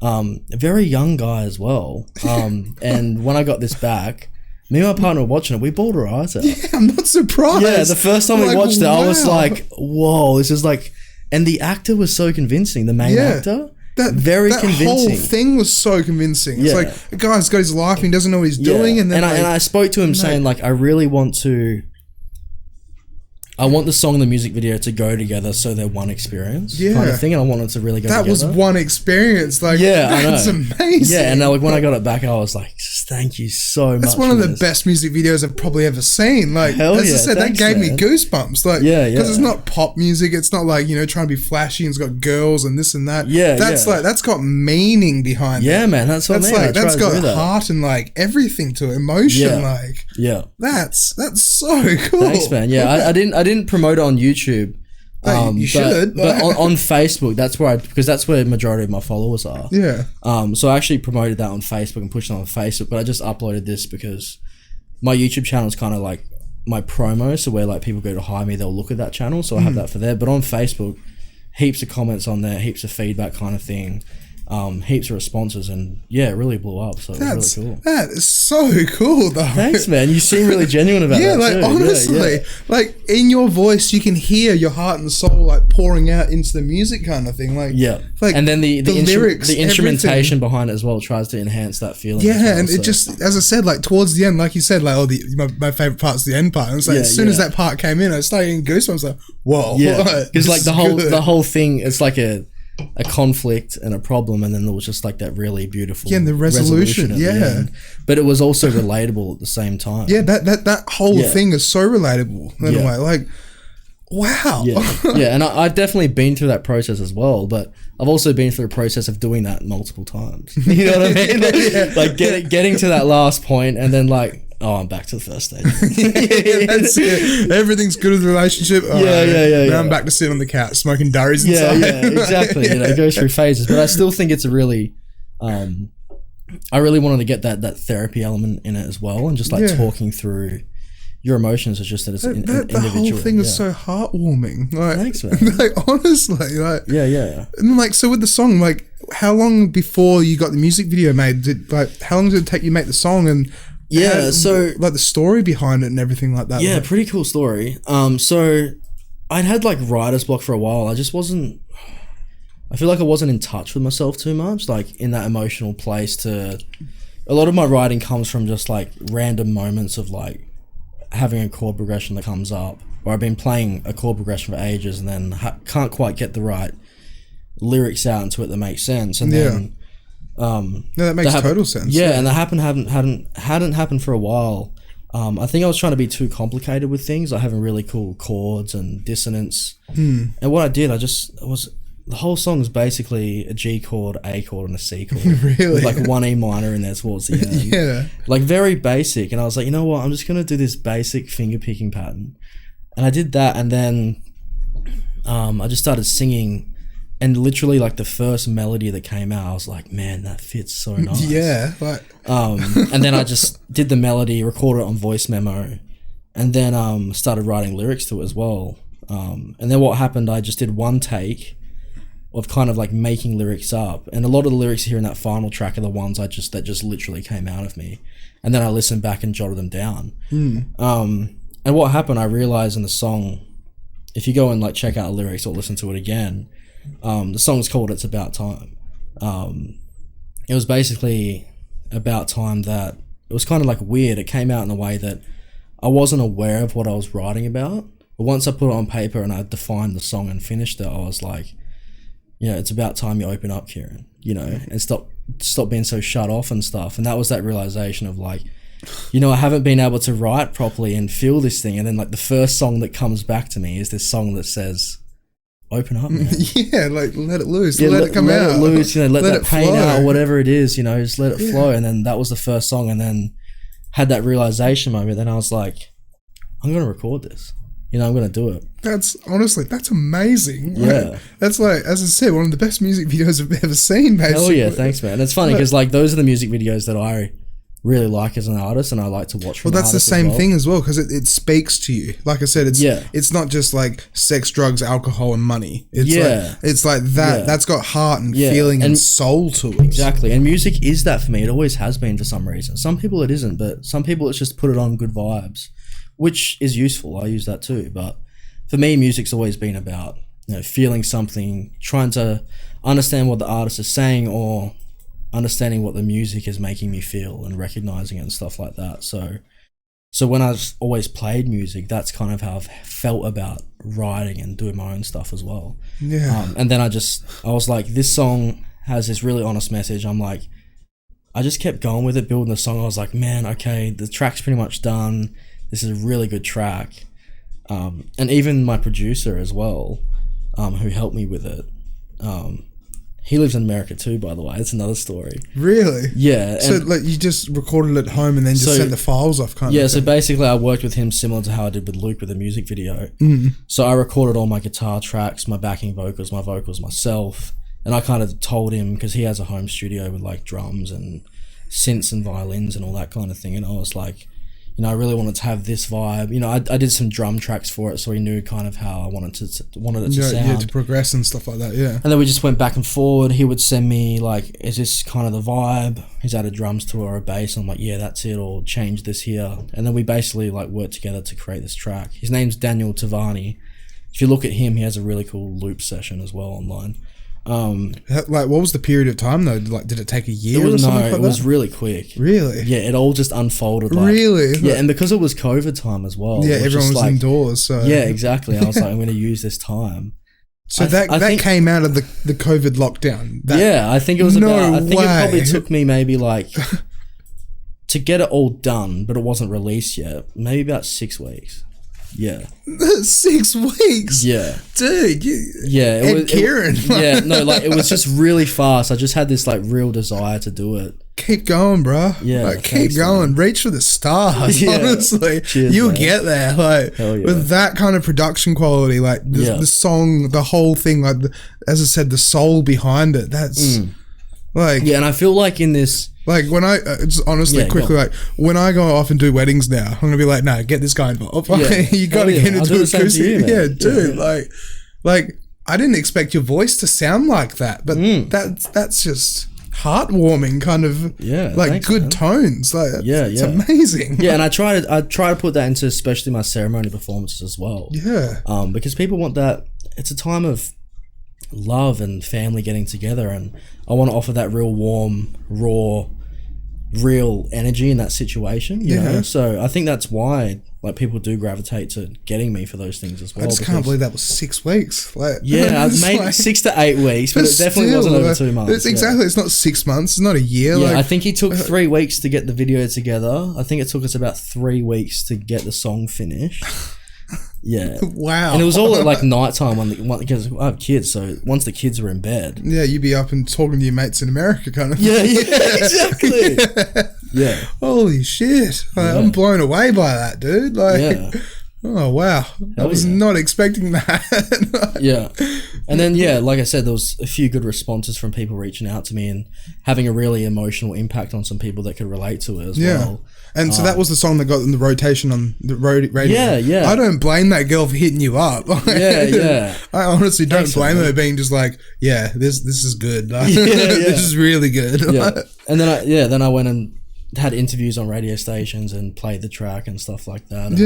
A very young guy as well. And when I got this back, me and my partner were watching it. We bawled our eyes out. Yeah, I'm not surprised. Yeah, the first time we watched it, I was like, whoa, this is like... And the actor was so convincing, the main actor. Very convincing. That whole thing was so convincing. It's like, the guy's got his life and he doesn't know what he's doing. And then I spoke to him saying, like, I really want to... I want the song and the music video to go together so they're one experience kind of thing, and I want it to really go together. That was one experience. Like, that's amazing. Yeah, and like when I got it back, I was like, thank you so much. That's one of the best music videos I've probably ever seen. Like, as I said, that gave me goosebumps. Like, because it's not pop music. It's not like, trying to be flashy and it's got girls and this and that. That's got meaning behind it. Yeah, man, that's what I mean. Like, that's got heart and like everything to it, emotion. That's so cool. Thanks, man. Yeah, I didn't promote it on YouTube. You should. But on Facebook, because that's where the majority of my followers are. Yeah. So I actually promoted that on Facebook and pushed it on Facebook, but I just uploaded this because my YouTube channel is kind of like my promo, so where like people go to hire me, they'll look at that channel, so I have that for there. But on Facebook, heaps of comments on there, heaps of feedback kind of thing. Heaps of responses, and it really blew up, so it was really cool. That is so cool though. Thanks, man. You seem really genuine about that like too. Honestly, like in your voice you can hear your heart and soul like pouring out into the music kind of thing. Like and then the lyrics, the instrumentation behind it as well tries to enhance that feeling. And it just, as I said, like towards the end, like you said, like my favorite part's the end part. And it's like as soon as that part came in, I started getting goosebumps. Like, whoa, because like the whole thing, it's like a conflict and a problem, and then there was just like that really beautiful and the resolution at the end. But it was also relatable at the same time. That whole thing is so relatable in a way. Like, wow. And I've definitely been through that process as well, but I've also been through the process of doing that multiple times. You know what I mean? Like getting to that last point and then like, oh, I'm back to the first stage. That's it. Everything's good with the relationship. Now I'm back to sitting on the couch smoking durries inside. Yeah, exactly. It goes through phases, but I still think it's a really, I really wanted to get that therapy element in it as well, and just like talking through your emotions. It's just that it's individual. The whole thing is so heartwarming. Like, thanks, man. Like honestly, like And like, so with the song, like, how long before you got the music video made? How long did it take you to make the song and? So like the story behind it and everything like that. Yeah, pretty cool story. So I'd had like writer's block for a while. I feel like I wasn't in touch with myself too much, like in that emotional place. A lot of my writing comes from just like random moments of like having a chord progression that comes up, or I've been playing a chord progression for ages and then can't quite get the right lyrics out into it that makes sense. And then that makes total sense. And that hadn't happened for a while. I think I was trying to be too complicated with things, like having really cool chords and dissonance. And what I did, I was the whole song is basically a G chord, A chord, and a C chord. Really? With like one E minor in there towards the end. Yeah. Like very basic. And I was like, you know what? I'm just going to do this basic finger picking pattern. And I did that. And then I just started singing. And literally like the first melody that came out, I was like, man, that fits so nice. Yeah. Like. And then I just did the melody, recorded it on voice memo. And then started writing lyrics to it as well. And then what happened, I just did one take of kind of like making lyrics up, and a lot of the lyrics here in that final track are the ones that just literally came out of me, and then I listened back and jotted them down. And what happened, I realized in the song, if you go and like check out the lyrics or listen to it again, the song's called "It's About Time." It was basically about time that it was kind of like weird. It came out in a way that I wasn't aware of what I was writing about, but once I put it on paper and I defined the song and finished it, I was like, you know, it's about time you open up, Kieran, you know, and stop being so shut off and stuff. And that was that realization of like, you know, I haven't been able to write properly and feel this thing. And then like the first song that comes back to me is this song that says, open up, man. Yeah, like let it loose, let it come out. Let it loose, you know, let that pain flow out or whatever it is, you know, just let it flow. And then that was the first song. And then had that realization moment. Then I was like, I'm going to record this. You know, I'm going to do it. That's honestly, that's amazing. Yeah. Like, that's like, as I said, one of the best music videos I've ever seen, basically. Hell yeah, thanks, man. It's funny because like those are the music videos that I really like as an artist, and I like to watch from that's the same thing as well, because it speaks to you. Like I said, it's not just like sex, drugs, alcohol, and money. It's like that. That's got heart and feeling and soul to it. Exactly. And music is that for me. It always has been for some reason. Some people it isn't, but some people it's just put it on good vibes, which is useful. I use that too. But for me, music's always been about, you know, feeling something, trying to understand what the artist is saying, or understanding what the music is making me feel and recognizing it and stuff like that. So when I've always played music, that's kind of how I've felt about writing and doing my own stuff as well. Yeah. And then I was like, this song has this really honest message. I'm like, I just kept going with it, building the song. I was like, man, okay, the track's pretty much done. This is a really good track. And even my producer as well, who helped me with it, he lives in America too, by the way. It's another story. Really? Yeah. So like you just recorded it at home and then just sent the files off kind of thing? So basically I worked with him similar to how I did with Luke with the music video. So I recorded all my guitar tracks, my backing vocals, my vocals myself. And I kind of told him, because he has a home studio with like drums and synths and violins and all that kind of thing. And I was like, you know, I really wanted to have this vibe. You know, I did some drum tracks for it, so he knew kind of how I wanted it to sound. Yeah, to progress and stuff like that, yeah. And then we just went back and forward. He would send me, like, is this kind of the vibe? He's added drums to it or a bass. I'm like, yeah, that's it, or change this here. And then we basically, like, worked together to create this track. His name's Daniel Tavani. If you look at him, he has a really cool loop session as well online. Like, what was the period of time though? Like, did it take a year or something like that? It was really quick. Really? Yeah, it all just unfolded. Like, really? Yeah, and because it was COVID time as well. Yeah, everyone was like, indoors. So. Yeah, exactly. I was like, I'm going to use this time. So I think came out of the COVID lockdown. I think it was about. I think it probably took me maybe like to get it all done, but it wasn't released yet. Maybe about 6 weeks. Yeah. 6 weeks? Yeah. Dude, Kieran. It was just really fast. I just had this like real desire to do it. Keep going, bro. Yeah. Like, keep going. Man. Reach for the stars, honestly. Cheers, you'll man. get there. Like, with that kind of production quality, like the song, the whole thing, like, as I said, the soul behind it, that's like... Yeah, and I feel like in this... Like when I just honestly quickly, like when I go off and do weddings now, I'm gonna be like, no, get this guy involved. You gotta get into acoustic. Yeah, dude. Like I didn't expect your voice to sound like that, but that's just heartwarming, kind of. Yeah, like thanks, good man. tones. Like it's amazing. Yeah, and I try to put that into especially my ceremony performances as well. Yeah. Because people want that. It's a time of love and family getting together, and I want to offer that real warm, raw, real energy in that situation, you know? So I think that's why like people do gravitate to getting me for those things as well. I just can't believe that was 6 weeks. Like, I've made like, 6 to 8 weeks, but it definitely wasn't over 2 months. Exactly. It's not 6 months. It's not a year. Yeah, like, I think he took 3 weeks to get the video together. I think it took us about 3 weeks to get the song finished. Yeah. Wow. And it was all at like nighttime because I have kids, so once the kids were in bed. Yeah, you'd be up and talking to your mates in America kind of thing. Yeah, exactly. Yeah. Holy shit. Like, I'm blown away by that, dude. Like, oh, wow. I was not expecting that. Yeah. And then, like I said, there was a few good responses from people reaching out to me and having a really emotional impact on some people that could relate to it as well. And so that was the song that got in the rotation on the radio. Yeah. I don't blame that girl for hitting you up. Yeah. I honestly don't blame her being just like, this is good. This is really good. Yeah. And then I went and had interviews on radio stations and played the track and stuff like that. And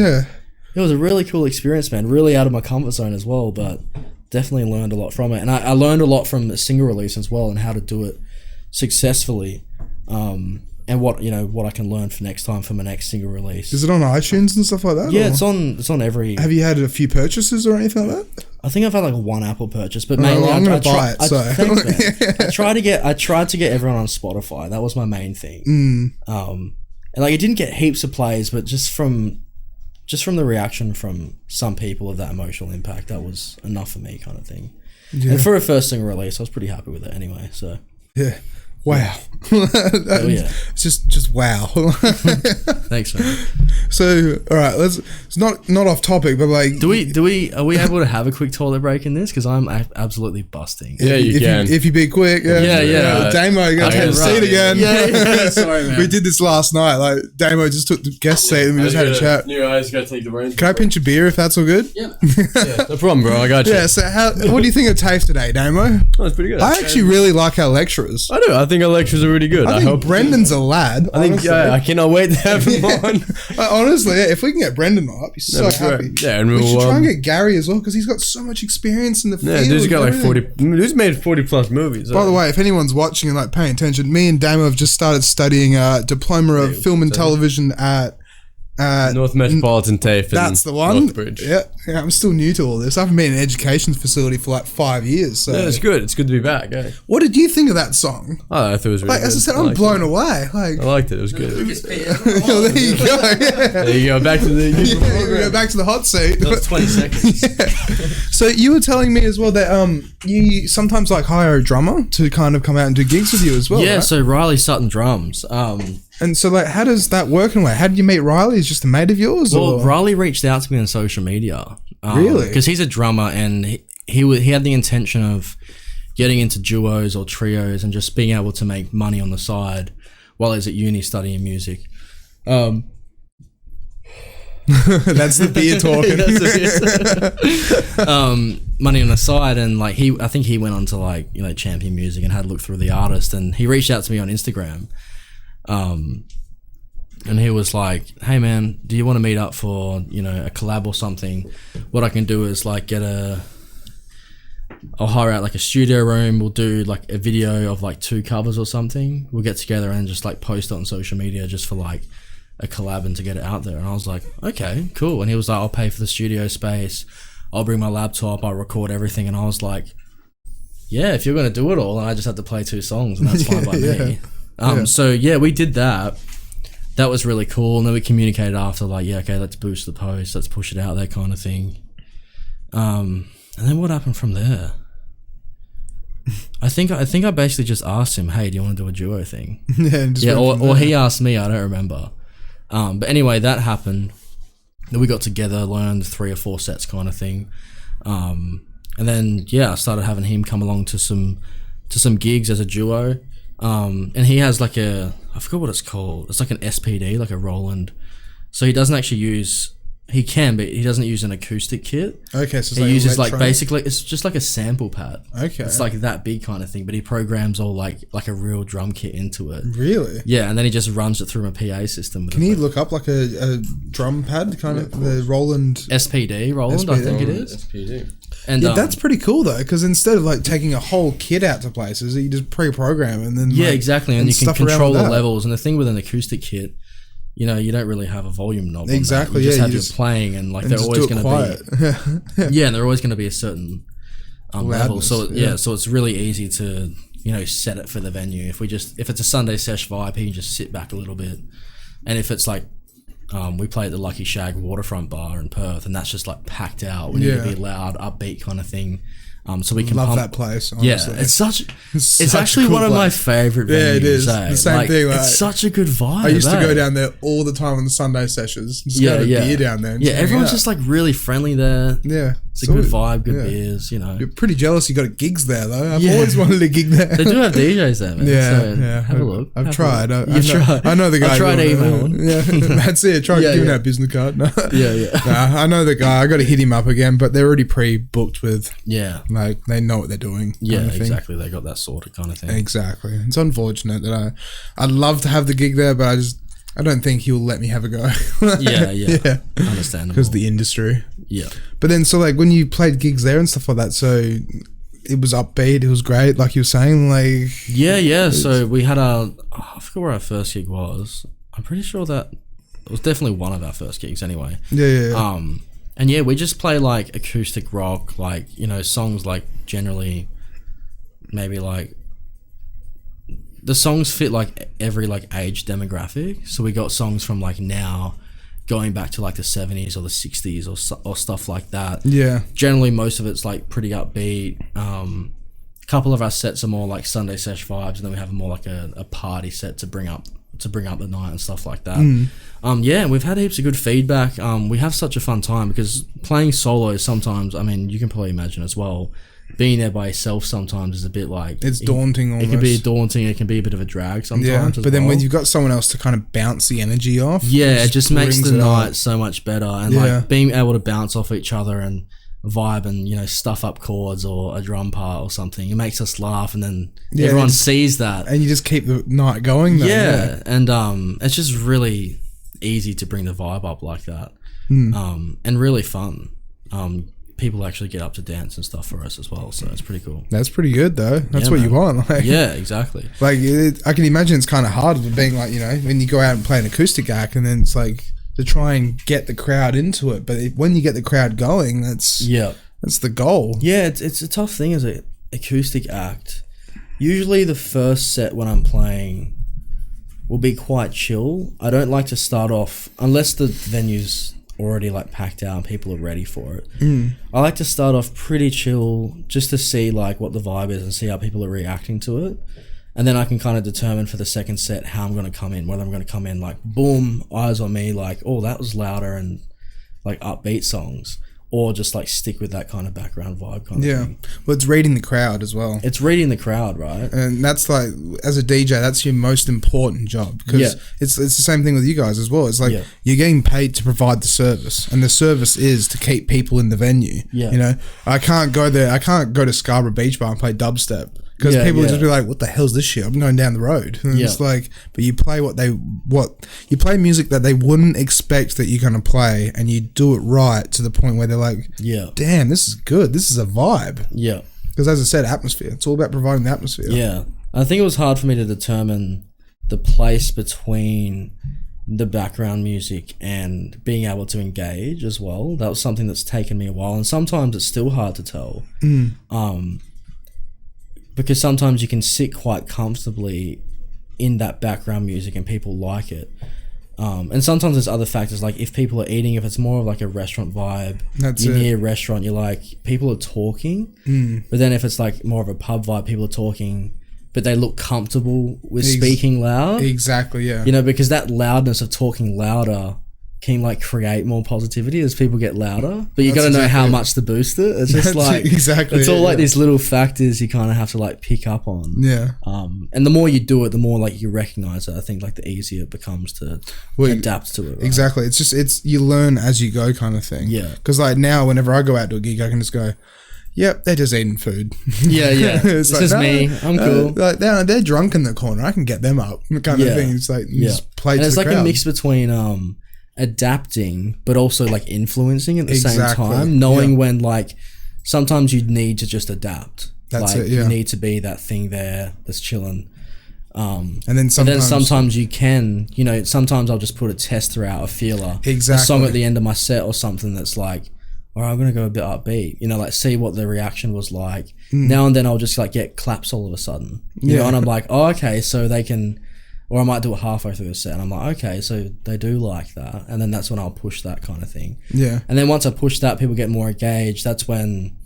it was a really cool experience, man. Really out of my comfort zone as well, but definitely learned a lot from it. And I learned a lot from the single release as well and how to do it successfully. And what I can learn for next time for my next single release. Is it on iTunes and stuff like that? Yeah, it's on every. Have you had a few purchases or anything like that? I think I've had like one Apple purchase, but mainly I'm gonna buy it. I tried to get everyone on Spotify. That was my main thing. And like it didn't get heaps of plays, but just from the reaction from some people of that emotional impact, that was enough for me, kind of thing. Yeah. And for a first single release, I was pretty happy with it anyway. So yeah. Wow. It's just wow. Thanks, man. So, all right, it's not off topic, but like, are we able to have a quick toilet break in this? Because I'm absolutely busting. Yeah, you can. If you be quick. Yeah. Damo, you got to take the seat again. Yeah. Sorry, man. We did this last night. Like, Damo just took the guest seat and we just had a chat. I just got to take the reins. Can I pinch a beer if that's all good? Yeah. No problem, bro. I got you. Yeah, so what do you think of TAFE today, Damo? Oh, it's pretty good. I actually really like our lecturers. I do. I think our lectures are really good. I think Brendan's a lad. I think, I cannot wait to have him on. Honestly, if we can get Brendan on, I'd be so happy. Great. Yeah, and we should try and get Gary as well because he's got so much experience in the field. Yeah, dude's got like 40. Dude's made 40 plus movies. By the way, if anyone's watching and like paying attention, me and Damo have just started studying Diploma of Film and Television at North Metropolitan TAFE. That's the one. Northbridge. Yeah, I'm still new to all this. I haven't been in an education facility for like 5 years. So. Yeah, it's good. It's good to be back. Eh? What did you think of that song? Oh, I thought it was really good. As I said, I'm blown away. Like, I liked it. It was good. There you go. There you go. Back to the we go back to the hot seat. That was 20 seconds. So you were telling me as well that you sometimes like hire a drummer to kind of come out and do gigs with you as well. Yeah. Right? So Riley Sutton drums. And so, like, how does that work in a way? How did you meet Riley? Is just a mate of yours? Well, Riley reached out to me on social media. Really? Because he's a drummer and he had the intention of getting into duos or trios and just being able to make money on the side while he's at uni studying music. That's the beer talking. Money on the side, and like I think he went on to like Champion Music and had a look through the artist, and he reached out to me on Instagram. And he was like, "Hey man, do you want to meet up for a collab or something? What I can do is like I'll hire out like a studio room. We'll do like a video of like 2 covers or something. We'll get together and just like post it on social media just for like a collab and to get it out there." And I was like, "Okay, cool." And he was like, "I'll pay for the studio space. I'll bring my laptop. I'll record everything." And I was like, "Yeah, if you're gonna do it all, and I just have to play 2 songs, and that's fine by me." So yeah, we did that. That was really cool. And then we communicated after, like, yeah, okay, let's boost the post, let's push it out there, kind of thing. And then what happened from there? I think I basically just asked him, "Hey, do you want to do a duo thing?" Or he asked me. I don't remember. But anyway, that happened. Then we got together, learned 3 or 4 sets, kind of thing. And then I started having him come along to some gigs as a duo. And he has like I forgot what it's called. It's like an SPD, like a Roland. So he doesn't actually use, he can, but he doesn't use an acoustic kit. Okay, so he uses like basically, it's just like a sample pad. Okay. It's like that big kind of thing, but he programs all like a real drum kit into it. Really? Yeah, and then he just runs it through a PA system. Can you look up like a drum pad, kind of the Roland? SPD Roland, I think it is. SPD. And that's pretty cool though, because instead of like taking a whole kit out to places, you just pre-program and then exactly, and you can control the levels. And the thing with an acoustic kit, you don't really have a volume knob. Exactly, you just have your playing, and like they're always going to be and they're always going to be a certain level. So so it's really easy to set it for the venue. If it's a Sunday sesh vibe, you can just sit back a little bit, and if it's like we play at the Lucky Shag Waterfront Bar in Perth, and that's just like packed out. We need to be loud, upbeat kind of thing. So we can love that place. Honestly. Yeah, it's actually one of my favorite venues. Yeah, it is. The same thing. Like, it's such a good vibe. I used to go down there all the time on the Sunday sessions. Just go to beer down there. Yeah, everyone's just like really friendly there. Yeah, it's a good vibe, good beers. You know, you're pretty jealous. You got gigs there though. I've always wanted a gig there. They do have DJs there, man. Yeah, have a look. I've tried. I know the guy. I tried emailing. Yeah, that's it. Try giving out business card. No. Yeah. I know the guy. I got to hit him up again, but they're already pre-booked with. Yeah, like they know what they're doing. Yeah, exactly. They got that sorted kind of thing. Exactly. It's unfortunate that I'd love to have the gig there, but I don't think he'll let me have a go. yeah. Understandable. Because the industry. Yeah. But then, so like when you played gigs there and stuff like that, so it was upbeat, it was great, like you were saying, like. Yeah. So we had I forgot where our first gig was. I'm pretty sure that it was definitely one of our first gigs anyway. Yeah. And yeah, we just play like acoustic rock, like, you know, songs like generally maybe like the songs fit like every like age demographic. So we got songs from like now going back to like the 70s or the 60s or stuff like that. Yeah. Generally most of it's like pretty upbeat. A couple of our sets are more like Sunday sesh vibes, and then we have more like a party set to bring up the night and stuff like that. And we've had heaps of good feedback. We have such a fun time because playing solo sometimes, I mean, you can probably imagine as well, being there by yourself sometimes is a bit like... It's daunting almost. It can be daunting. It can be a bit of a drag sometimes but then when you've got someone else to kind of bounce the energy off... Yeah, it just makes the night so much better. And like being able to bounce off each other and vibe and, you know, stuff up chords or a drum part or something, it makes us laugh, and then everyone sees that. And you just keep the night going though. Yeah. And it's just really easy to bring the vibe up like that. And really fun. People actually get up to dance and stuff for us as well, so it's pretty cool. That's pretty good though. That's what you want. Like, yeah, exactly. Like I can imagine it's kind of hard being like, you know, when you go out and play an acoustic act, and then it's like to try and get the crowd into it. But when you get the crowd going, that's the goal. Yeah, it's a tough thing as an acoustic act. Usually the first set when I'm playing will be quite chill. I don't like to start off, unless the venue's already like packed out and people are ready for it. I like to start off pretty chill just to see like what the vibe is and see how people are reacting to it. And then I can kind of determine for the second set how I'm going to come in, whether I'm going to come in like, boom, eyes on me, like, oh, that was louder and like upbeat songs, or just like stick with that kind of background vibe kind of thing. Well, it's reading the crowd as well. It's reading the crowd, right? And that's like, as a DJ, that's your most important job, because it's the same thing with you guys as well. It's like you're getting paid to provide the service, and the service is to keep people in the venue. You know, I can't go to Scarborough Beach Bar and play dubstep. Because people would just be like, what the hell's this shit? I'm going down the road. And it's like, but you play you play music that they wouldn't expect that you're going to play, and you do it right to the point where they're like, damn, this is good. This is a vibe. Yeah. Because as I said, atmosphere. It's all about providing the atmosphere. Yeah. I think it was hard for me to determine the place between the background music and being able to engage as well. That was something that's taken me a while, and sometimes it's still hard to tell. Because sometimes you can sit quite comfortably in that background music and people like it. And sometimes there's other factors, like if people are eating, if it's more of like a restaurant vibe, you're near a restaurant, you're like, people are talking. But then if it's like more of a pub vibe, people are talking, but they look comfortable with speaking loud. Exactly, yeah. You know, because that loudness of talking louder can like create more positivity as people get louder, but you got to know how much to boost it. It's just like it's all like these little factors you kind of have to like pick up on. And the more you do it, the more like you recognize it. I think like the easier it becomes to adapt to it. Right? Exactly. It's you learn as you go kind of thing. Yeah. Because like now, whenever I go out to a gig, I can just go, yep, they're just eating food. It's like, just me. I'm cool. Like they're drunk in the corner. I can get them up. Kind of thing. It's like you just play to the crowd. And it's like a mix between adapting but also like influencing at the same time, knowing when like sometimes you need to just adapt. That's like, you need to be that thing there that's chilling. And then sometimes you can, you know, sometimes I'll just put a tester out, a feeler, a song at the end of my set or something that's like, all right, I'm gonna go a bit upbeat, you know, like see what the reaction was like. Now and then I'll just like get claps all of a sudden, you know, and I'm like, oh, okay, so they can, or I might do it halfway through the set, and I'm like, okay, so they do like that, and then that's when I'll push that kind of thing. Yeah. And then once I push that, people get more engaged. That's when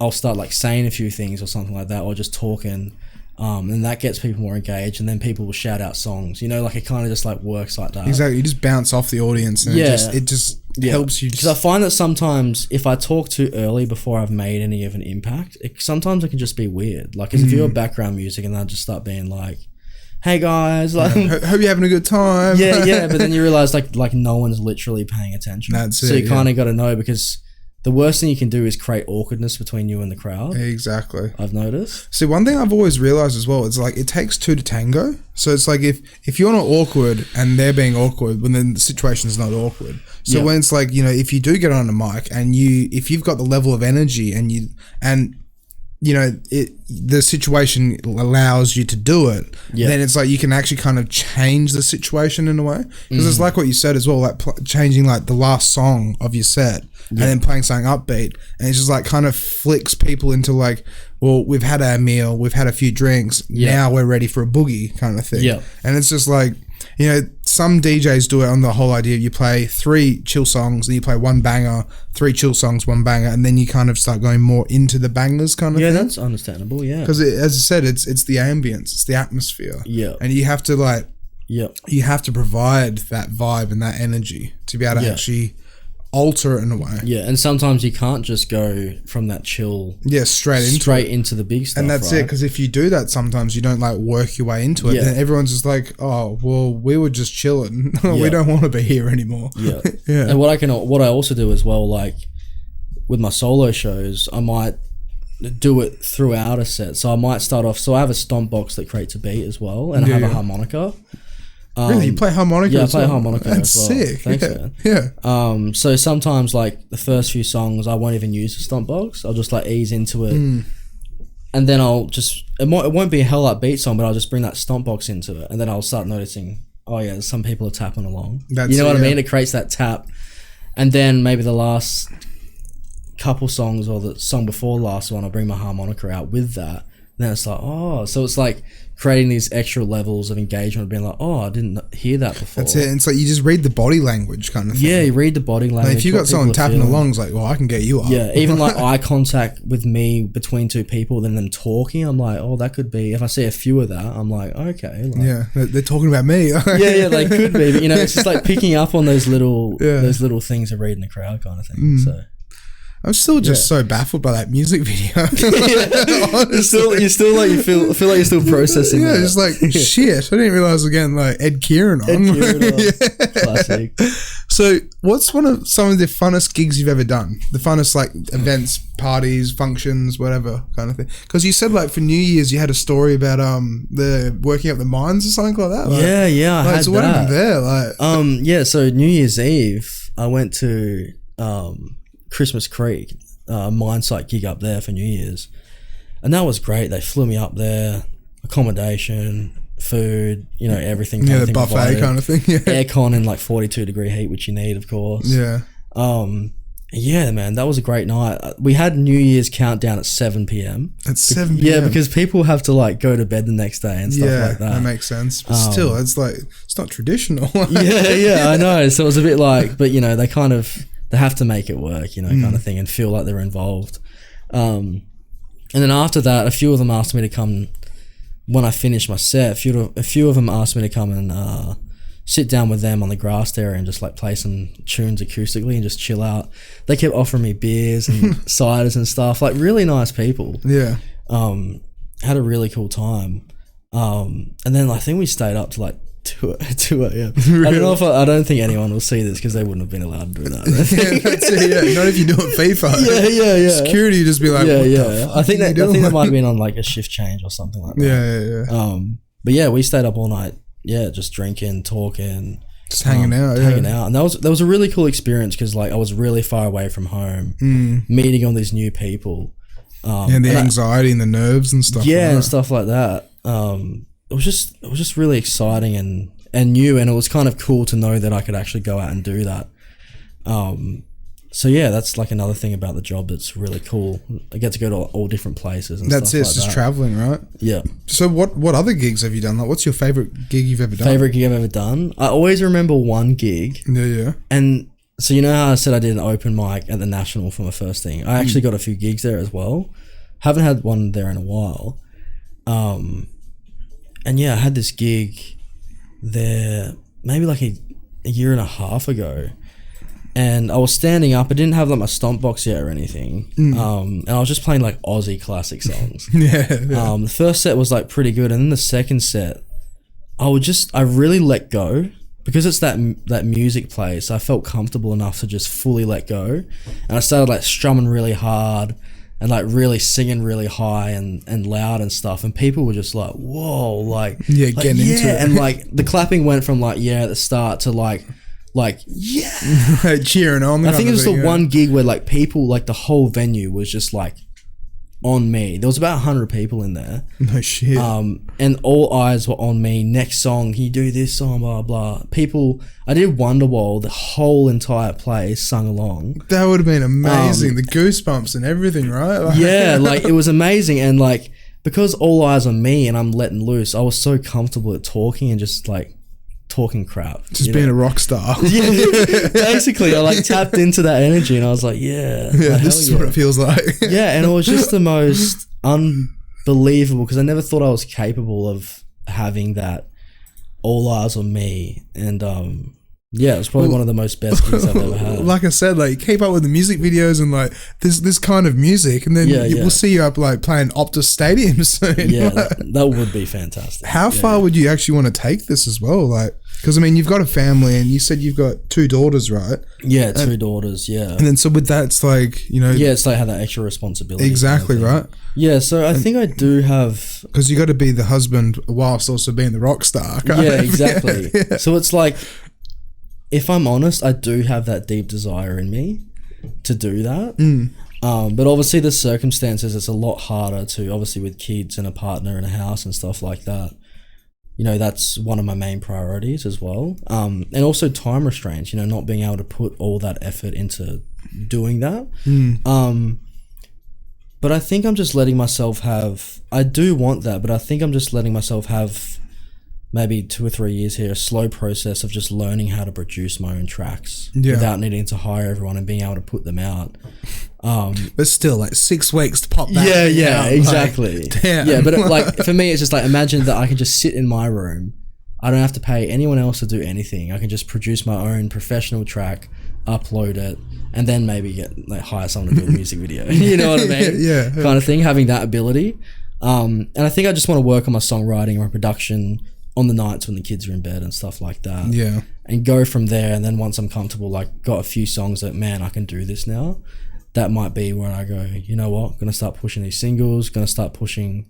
I'll start like saying a few things or something like that, or just talking, and that gets people more engaged, and then people will shout out songs. You know, like it kind of just like works like that. Exactly. You just bounce off the audience, and it just helps you. Because I find that sometimes if I talk too early before I've made any of an impact, sometimes it can just be weird. Like, if you're background music and I just start being like, hey guys, like, hope you're having a good time. Yeah, but then you realize like no one's literally paying attention. That's it. So you kind of got to know, because the worst thing you can do is create awkwardness between you and the crowd. Exactly. I've noticed. See, one thing I've always realized as well, it's like it takes two to tango. So it's like if you're not awkward and they're being awkward, well, then the situation's not awkward. So when it's like, you know, if you do get on a mic and if you've got the level of energy and you know, the situation allows you to do it, then it's like you can actually kind of change the situation in a way. Because it's like what you said as well, like changing like the last song of your set and then playing something upbeat. And it's just like kind of flicks people into like, well, we've had our meal, we've had a few drinks, now we're ready for a boogie kind of thing. And it's just like, you know, some DJs do it on the whole idea of you play 3 chill songs, then you play 1 banger, 3 chill songs, 1 banger, and then you kind of start going more into the bangers kind of thing. Yeah, that's understandable, yeah. Because as I said, it's the ambience, it's the atmosphere. Yeah. And you have to like, you have to provide that vibe and that energy to be able to actually alter it in a way. Yeah, and sometimes you can't just go from that chill straight into the big stuff. And that's it, because if you do that, sometimes you don't like work your way into it. Then everyone's just like, oh, well, we were just chilling. We don't want to be here anymore. Yeah. And what I also do as well, like with my solo shows, I might do it throughout a set. So I might start off, so I have a stomp box that creates a beat as well, and I have a harmonica. Really? You play harmonica? Yeah, I play harmonica That's as well. Sick. Thanks, man. Yeah. So sometimes, like, the first few songs, I won't even use the stomp box. I'll just, like, ease into it. And then I'll just... It won't be a hell up beat song, but I'll just bring that stomp box into it. And then I'll start noticing, oh, yeah, some people are tapping along. You know what I mean? It creates that tap. And then maybe the last couple songs, or the song before the last one, I'll bring my harmonica out with that. And then it's like, oh... So it's like... creating these extra levels of engagement, being like, oh, I didn't hear that before. That's it. And it's like you just read the body language kind of thing. Yeah, you read the body language. Like if you got someone tapping along, it's like, well, I can get you up. Yeah, even like eye contact with me between two people, then them talking, I'm like, oh, that could be, if I see a few of that, I'm like, okay. Like, yeah, they're talking about me. yeah, they could be. But, you know, it's just like picking up on those little things of reading the crowd kind of thing. So I'm still just so baffled by that music video. you still like you feel like you're still processing. Yeah, it's like shit. I didn't realize again like Ed Kieran on. Classic. So, what's one of some of the funnest gigs you've ever done? The funnest like events, parties, functions, whatever kind of thing. Because you said like for New Year's you had a story about the working up the mines or something like that. Like, I had so what happened there? Like, so New Year's Eve I went to Christmas Creek, mine site gig up there for New Year's, and that was great. They flew me up there, accommodation, food, you know, everything. Yeah, the buffet provided. Kind of thing. Yeah. Aircon in like 42-degree heat, which you need, of course. Yeah. Yeah, man, that was a great night. We had New Year's countdown at 7 p.m. At 7 p.m. Yeah, because people have to like go to bed the next day and stuff like that. That makes sense. But still, it's like it's not traditional. yeah, I know. So it was a bit like, but you know, they have to make it work, you know, kind of thing, and feel like they're involved. And then after that, a few of them asked me to come when I finished my set. A few of them asked me to come and sit down with them on the grass there and just like play some tunes acoustically and just chill out. They kept offering me beers and ciders and stuff. Like really nice people. Yeah. Had a really cool time. And then I think we stayed up to like 2 a.m. Really? I don't think anyone will see this because they wouldn't have been allowed to do that. That's it, Not if you're doing FIFA. Yeah. Security just be like, what the fuck I think that might have been on like a shift change or something like that. Yeah. But yeah, we stayed up all night. Yeah, just drinking, talking, just hanging out. And that was a really cool experience because like I was really far away from home, meeting all these new people. And the anxiety and the nerves and stuff. Yeah, and stuff like that. It was just really exciting and new, and it was kind of cool to know that I could actually go out and do that. So yeah, that's like another thing about the job that's really cool. I get to go to all different places and that's stuff it. like It's just that. traveling, right? Yeah. So what other gigs have you done? Like, what's your favorite gig you've ever done? Favorite gig I've ever done? I always remember one gig. Yeah. And so you know how I said I did an open mic at the National for my first thing? I actually got a few gigs there as well. Haven't had one there in a while. And yeah, I had this gig there maybe like a year and a half ago. And I was standing up. I didn't have like my stomp box yet or anything. And I was just playing like Aussie classic songs. Yeah. The first set was like pretty good. And then the second set, I really let go. Because it's that music place, I felt comfortable enough to just fully let go. And I started like strumming really hard and like really singing really high and loud and stuff. And people were just like, whoa, like, getting into it. And like the clapping went from like, yeah, at the start to like, yeah. Cheering on. I think it was the one gig where like people, like the whole venue was just like on me. There was about 100 people in there. No shit. And all eyes were on me. Next song, can you do this song, blah, blah. People, I did Wonderwall, the whole entire place sung along. That would have been amazing. The goosebumps and everything, right? Like, yeah, like it was amazing. And like, because all eyes on me and I'm letting loose, I was so comfortable at talking and just like talking crap. Just being a rock star. Yeah, basically, I like tapped into that energy and I was like, yeah. This is what it feels like. Yeah, and it was just the most unbelievable because I never thought I was capable of having that all eyes on me. And yeah, it was probably one of the most best gigs I've ever had. Like I said, like keep up with the music videos and like this kind of music, and then we'll see you up like playing Optus Stadium soon. Yeah, that would be fantastic. How far would you actually want to take this as well? Like, because I mean, you've got a family, and you said you've got 2 daughters, right? Yeah, 2 daughters. Yeah, and then so with that, it's like, you know, yeah, it's like have that extra responsibility. Exactly, right? Yeah, so I think I do have, because you got to be the husband whilst also being the rock star. Yeah, exactly. Yeah. So it's like, if I'm honest, I do have that deep desire in me to do that. But obviously the circumstances, it's a lot harder to, obviously with kids and a partner and a house and stuff like that. You know, that's one of my main priorities as well. And also time restraints, you know, not being able to put all that effort into doing that. But I think I'm just letting myself have, I do want that, but I think I'm just letting myself have maybe 2 or 3 years here, a slow process of just learning how to produce my own tracks without needing to hire everyone and being able to put them out. But still, like 6 weeks to pop that. Yeah, out, exactly. Like, damn. Yeah, but like for me, it's just like, imagine that I can just sit in my room. I don't have to pay anyone else to do anything. I can just produce my own professional track, upload it, and then maybe hire someone to do a music video. You know what I mean? Yeah. Kind of thing, having that ability. And I think I just want to work on my songwriting or my production on the nights when the kids are in bed and stuff like that. Yeah. And go from there. And then once I'm comfortable, like got a few songs that, man, I can do this now. That might be where I go, you know what, going to start pushing these singles, going to start pushing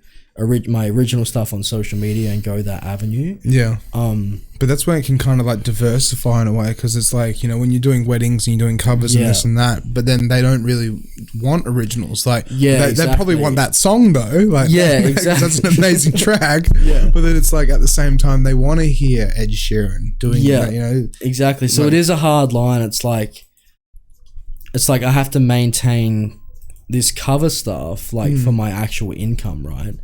my original stuff on social media and go that avenue. Yeah. But that's when it can kind of like diversify in a way, because it's like, you know, when you're doing weddings and you're doing covers and this and that, but then they don't really want originals. Like, they probably want that song though. Like, exactly. That's an amazing track. But then it's like at the same time they want to hear Ed Sheeran doing that, you know. Exactly. So it is a hard line. It's like I have to maintain this cover stuff like for my actual income, right?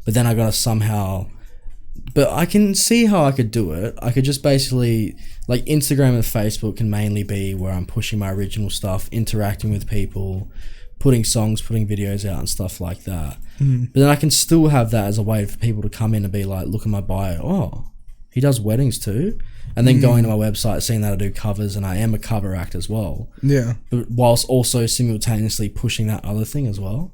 But then I gotta somehow, but I can see how I could do it. I could just basically, like Instagram and Facebook can mainly be where I'm pushing my original stuff, interacting with people, putting songs, putting videos out and stuff like that. But then I can still have that as a way for people to come in and be like, look at my bio. Oh, he does weddings too. And then going to my website, seeing that I do covers and I am a cover act as well. Yeah. But whilst also simultaneously pushing that other thing as well.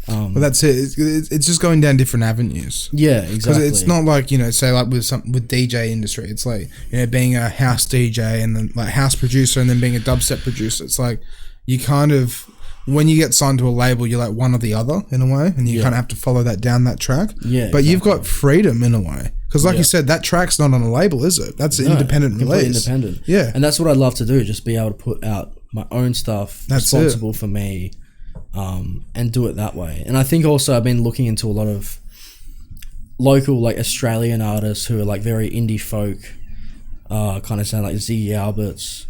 Well, that's it. It's just going down different avenues. Yeah, exactly. Because it's not like, you know, say like with DJ industry, it's like, you know, being a house DJ and then like house producer and then being a dubstep producer. It's like you kind of, when you get signed to a label, you're like one or the other in a way, and you kind of have to follow that down that track. Yeah, but you've got freedom in a way. Because like you said, that track's not on a label, is it? That's an independent release. Independent. Yeah. And that's what I'd love to do, just be able to put out my own stuff, responsible for me, and do it that way. And I think also I've been looking into a lot of local, like Australian artists who are like very indie folk, kind of sound like Ziggy Alberts,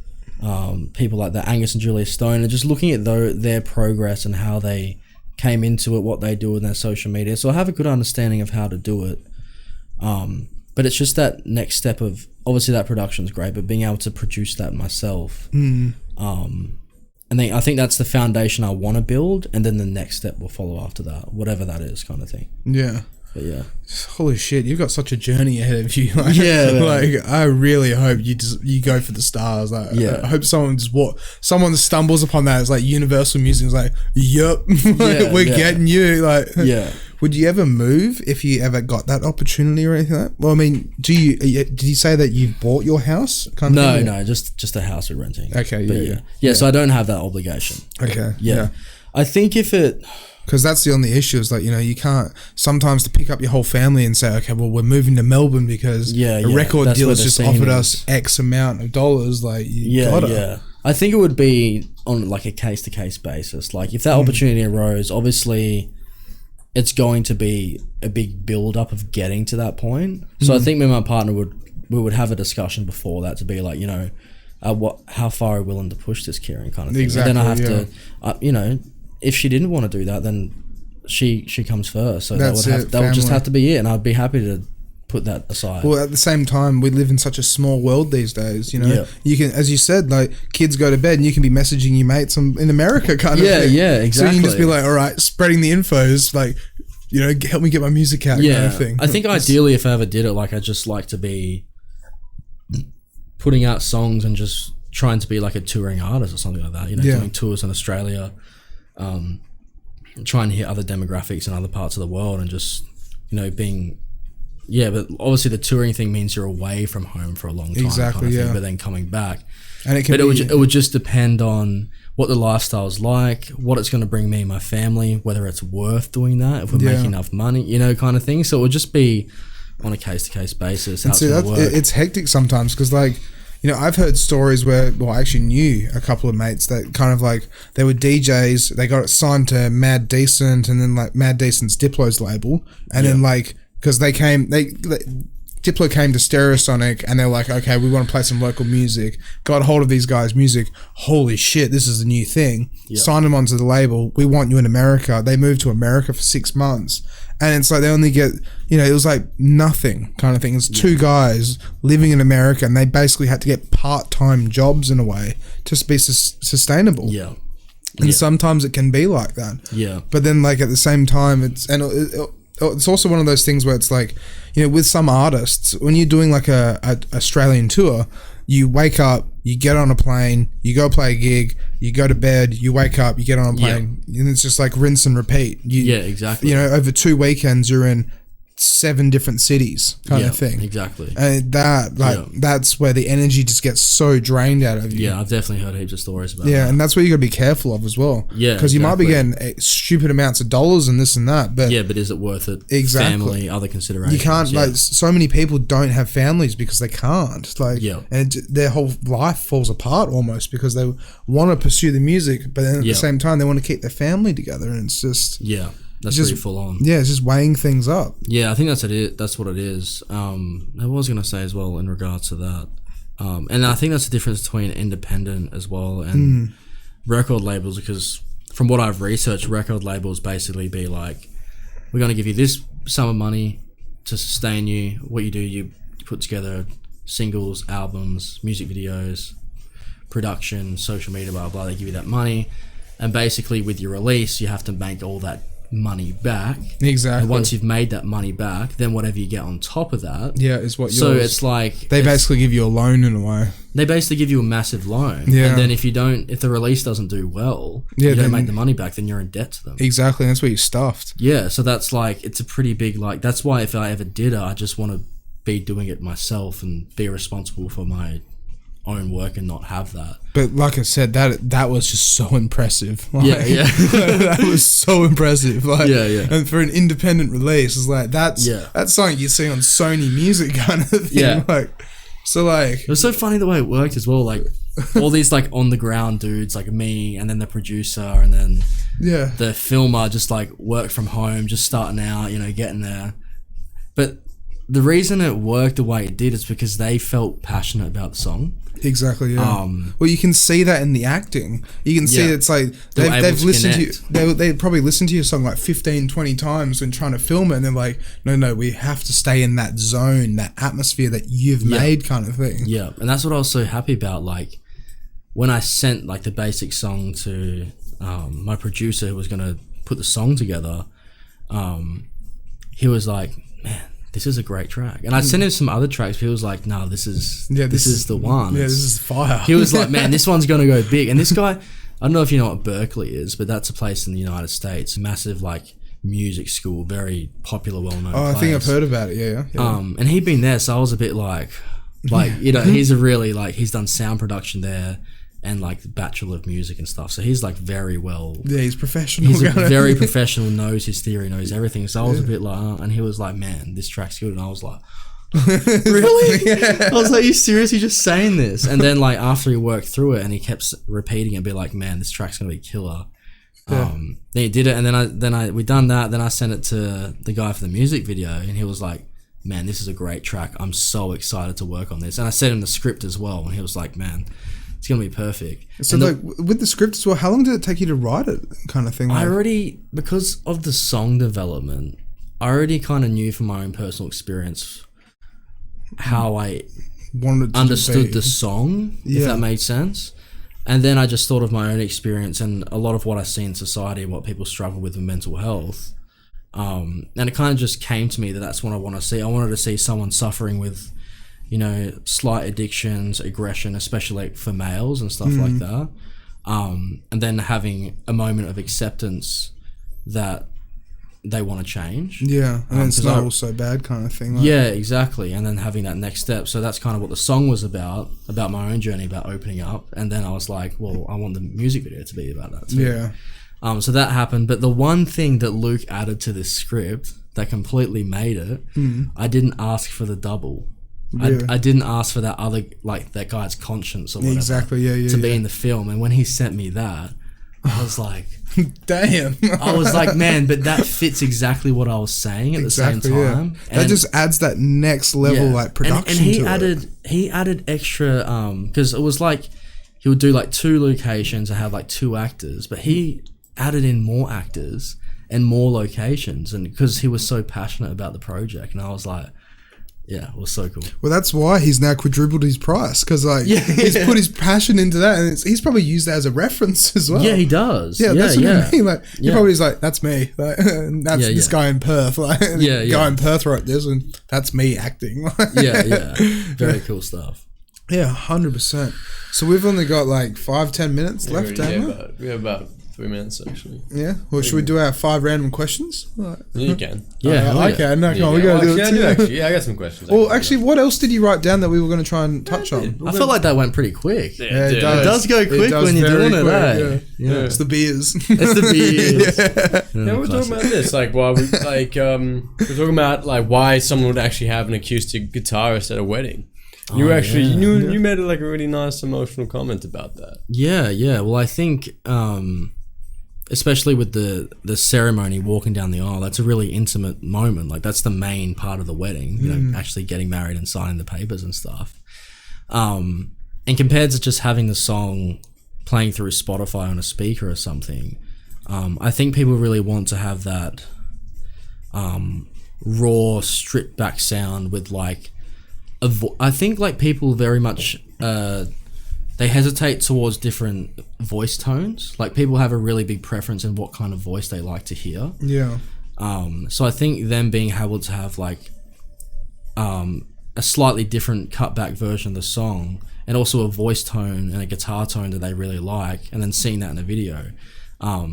people like that, Angus and Julia Stone, and just looking at their progress and how they came into it, what they do in their social media. So I have a good understanding of how to do it. But it's just that next step of, obviously that production's great, but being able to produce that myself. And then I think that's the foundation I want to build, and then the next step will follow after that, whatever that is, kind of thing. Yeah. But yeah. Holy shit, you've got such a journey ahead of you. Like, yeah. Like, I really hope you go for the stars. Like, yeah. I hope someone stumbles upon that. It's like Universal Music is like, yup, we're getting you. Like, yeah. Would you ever move if you ever got that opportunity or anything like that? Well, I mean, did you say that you've bought your house? No, just a house we're renting. Okay, yeah. So I don't have that obligation. Okay, yeah. I think because that's the only issue is like, you can't sometimes to pick up your whole family and say, okay, well, we're moving to Melbourne because a record deal has just offered us X amount of dollars. Like, you gotta. Yeah. I think it would be on like a case to case basis. Like if that opportunity arose, obviously it's going to be a big build up of getting to that point. So I think me and my partner would have a discussion before that to be like, how far are we willing to push this, Kieran, kind of thing. Exactly. And then I have to, if she didn't want to do that, then she comes first. So that would just have to be it, and I'd be happy to put that aside. Well, at the same time, we live in such a small world these days. You can, as you said, like kids go to bed and you can be messaging your mates in America, kind of thing. Yeah, exactly. So you can just be like, all right, spreading the infos, like, help me get my music out, kind of thing. I think ideally, if I ever did it, like I'd just like to be putting out songs and just trying to be like a touring artist or something like that. Doing tours in Australia. Trying to hit other demographics in other parts of the world and just being but obviously the touring thing means you're away from home for a long time, exactly, kind of thing, but then coming back, and it would just depend on what the lifestyle's like, what it's going to bring me and my family, whether it's worth doing that, if we're making enough money, kind of thing. So it would just be on a case to case basis. How it's going to work. It's hectic sometimes because like, I've heard stories where, I actually knew a couple of mates that kind of like, they were DJs, they got signed to Mad Decent, and then like Mad Decent's Diplo's label, and then like, because Diplo came to Stereosonic and they're like, okay, we want to play some local music, got a hold of these guys' music, holy shit, this is a new thing, signed them onto the label, we want you in America. They moved to America for 6 months, and it's like they only get, it was like nothing kind of thing. It's two guys living in America and they basically had to get part-time jobs in a way to be sustainable. And sometimes it can be like that. But then like at the same time, it's also one of those things where it's like, with some artists, when you're doing like a Australian tour, you wake up, you get on a plane, you go play a gig, you go to bed, you wake up, you get on a plane, and it's just like rinse and repeat. Exactly. Over 2 weekends, you're in 7 different cities kind of thing. Exactly. And that's where the energy just gets so drained out of you. Yeah, I've definitely heard heaps of stories about that. Yeah, and that's where you got to be careful of as well. Yeah, because you might be getting stupid amounts of dollars and this and that. But but is it worth it? Exactly. Family, other considerations. You can't, like, so many people don't have families because they can't. Like, and their whole life falls apart almost because they want to pursue the music, but then at the same time, they want to keep their family together. And it's just... That's just pretty full on. Yeah, it's just weighing things up. Yeah, I think that's what it is. I was going to say as well in regards to that. And I think that's the difference between independent as well and record labels, because from what I've researched, record labels basically be like, we're going to give you this sum of money to sustain you. What you do, you put together singles, albums, music videos, production, social media, blah, blah. They give you that money. And basically with your release, you have to make all that money back. Exactly. And once you've made that money back, then whatever you get on top of that is what yours. So it's like they basically give you a loan in a way. They basically give you a massive loan. And then if the release doesn't do well, you don't make the money back, then you're in debt to them. Exactly. That's where you're stuffed. Yeah, so that's like, it's a pretty big, like, that's why if I ever did it, I just want to be doing it myself and be responsible for my own work and not have that. But like I said, that was just so impressive. Like, that was so impressive. Like, and for an independent release, it's like that's something you see on Sony Music kind of thing. Like, so like it was so funny the way it worked as well. Like all these like on the ground dudes like me, and then the producer, and then the filmer just like worked from home, just starting out, getting there. But the reason it worked the way it did is because they felt passionate about the song. Exactly. Yeah. Well, you can see that in the acting. You can see it's like they've listened to you. They probably listened to your song like 15, 20 times when trying to film it, and they're like, no, we have to stay in that zone, that atmosphere that you've made, kind of thing. Yeah, and that's what I was so happy about. Like when I sent like the basic song to my producer who was gonna put the song together, he was like, man, this is a great track. And I sent him some other tracks, but he was like, no, this is the one. Yeah, this is fire. He was like, man, this one's going to go big. And this guy, I don't know if you know what Berkeley is, but that's a place in the United States, massive like music school, very popular, well-known place. I think I've heard about it, yeah. And he'd been there, so I was a bit like, you know, he's a really, like, he's done sound production there and like the Bachelor of Music and stuff. So he's like very well. Yeah, he's professional. He's very professional, knows his theory, knows everything. So I was a bit like, and he was like, man, this track's good. And I was like, really? I was like, are you seriously just saying this? And then like after he worked through it and he kept repeating it, be like, man, this track's going to be killer. Then he did it. And then we done that. Then I sent it to the guy for the music video and he was like, man, this is a great track. I'm so excited to work on this. And I sent him the script as well. And he was like, man, it's going to be perfect. So like with the script as well, how long did it take you to write it, kind of thing? I already, because of the song development, I already kind of knew from my own personal experience how I understood the song, if that made sense. And then I just thought of my own experience and a lot of what I see in society and what people struggle with mental health. And it kind of just came to me that that's what I want to see. I wanted to see someone suffering with, you know, slight addictions, aggression, especially like for males and stuff like that. And then having a moment of acceptance that they want to change. Yeah, and it's not all so bad kind of thing. Like. Yeah, exactly. And then having that next step. So that's kind of what the song was about my own journey, about opening up. And then I was like, well, I want the music video to be about that too. Yeah. So that happened. But the one thing that Luke added to this script that completely made it, I didn't ask for the double. Yeah. I didn't ask for that other, like that guy's conscience or whatever. Exactly, yeah. To be in the film. And when he sent me that, I was like, damn. I was like, man, but that fits exactly what I was saying at the same time. Yeah. That just adds that next level like production and he added extra, because it was like, he would do like 2 locations and have like 2 actors, but he added in more actors and more locations, and because he was so passionate about the project, and I was like, yeah, it was so cool. Well, that's why he's now quadrupled his price, because like he's put his passion into that, and he's probably used that as a reference as well. Yeah, he does. Yeah, that's what I mean. Like he probably is like, that's me. Like, that's this guy in Perth. Like, guy in Perth wrote this, and that's me acting. yeah, very cool stuff. Yeah, 100%. So we've only got like 5-10 minutes left. We have about 3 minutes actually. Yeah. Well, should we do our 5 random questions? Right. You can. Yeah. I can. No, come on. We gotta do it too. Actually, I got some questions. Well, actually, what else did you write down that we were going to try and touch on? I feel like that went pretty quick. Yeah, it does. It does go quick when you're doing it, eh? Yeah. It's the beers. It's the beers. Yeah, we're talking about this. Like, why we we're talking about like why someone would actually have an acoustic guitarist at a wedding. You you made like a really nice emotional comment about that. Yeah. Well, I think especially with the ceremony, walking down the aisle, that's a really intimate moment. Like that's the main part of the wedding, you know, actually getting married and signing the papers and stuff. And compared to just having the song playing through Spotify on a speaker or something, I think people really want to have that raw, stripped back sound with like I think like people very much they hesitate towards different voice tones. Like people have a really big preference in what kind of voice they like to hear. Yeah. So I think them being able to have like a slightly different cut back version of the song, and also a voice tone and a guitar tone that they really like, and then seeing that in a video, I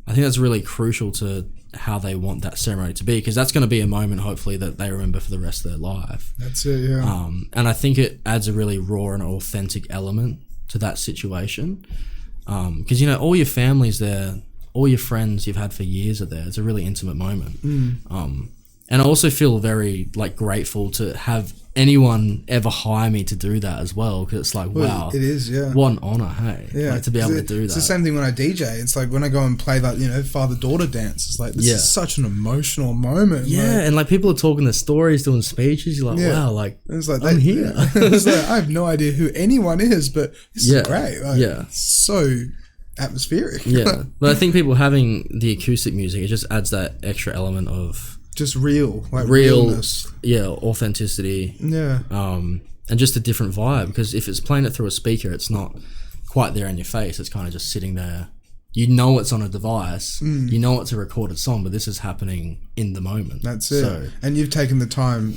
think that's really crucial to how they want that ceremony to be, because that's going to be a moment hopefully that they remember for the rest of their life. That's it, yeah. And I think it adds a really raw and authentic element to that situation, because you know all your family's there, all your friends you've had for years are there. It's a really intimate moment. And I also feel very like grateful to have anyone ever hire me to do that as well, because it's like, wow, it is, what an honor, hey, like, to be able to do that. It's the same thing when I DJ. It's like when I go and play like, you know, father-daughter dance, it's like, this is such an emotional moment. And like people are talking their stories, doing speeches, you're like, wow, like, it's like I'm here. It's like, I have no idea who anyone is, but this is great. Like, it's so atmospheric. But I think people having the acoustic music, it just adds that extra element of just realness. Authenticity. And just a different vibe, because if it's playing it through a speaker, it's not quite there in your face. It's kind of just sitting there. You know it's on a device. You know it's a recorded song, but this is happening in the moment. That's it. So, and you've taken the time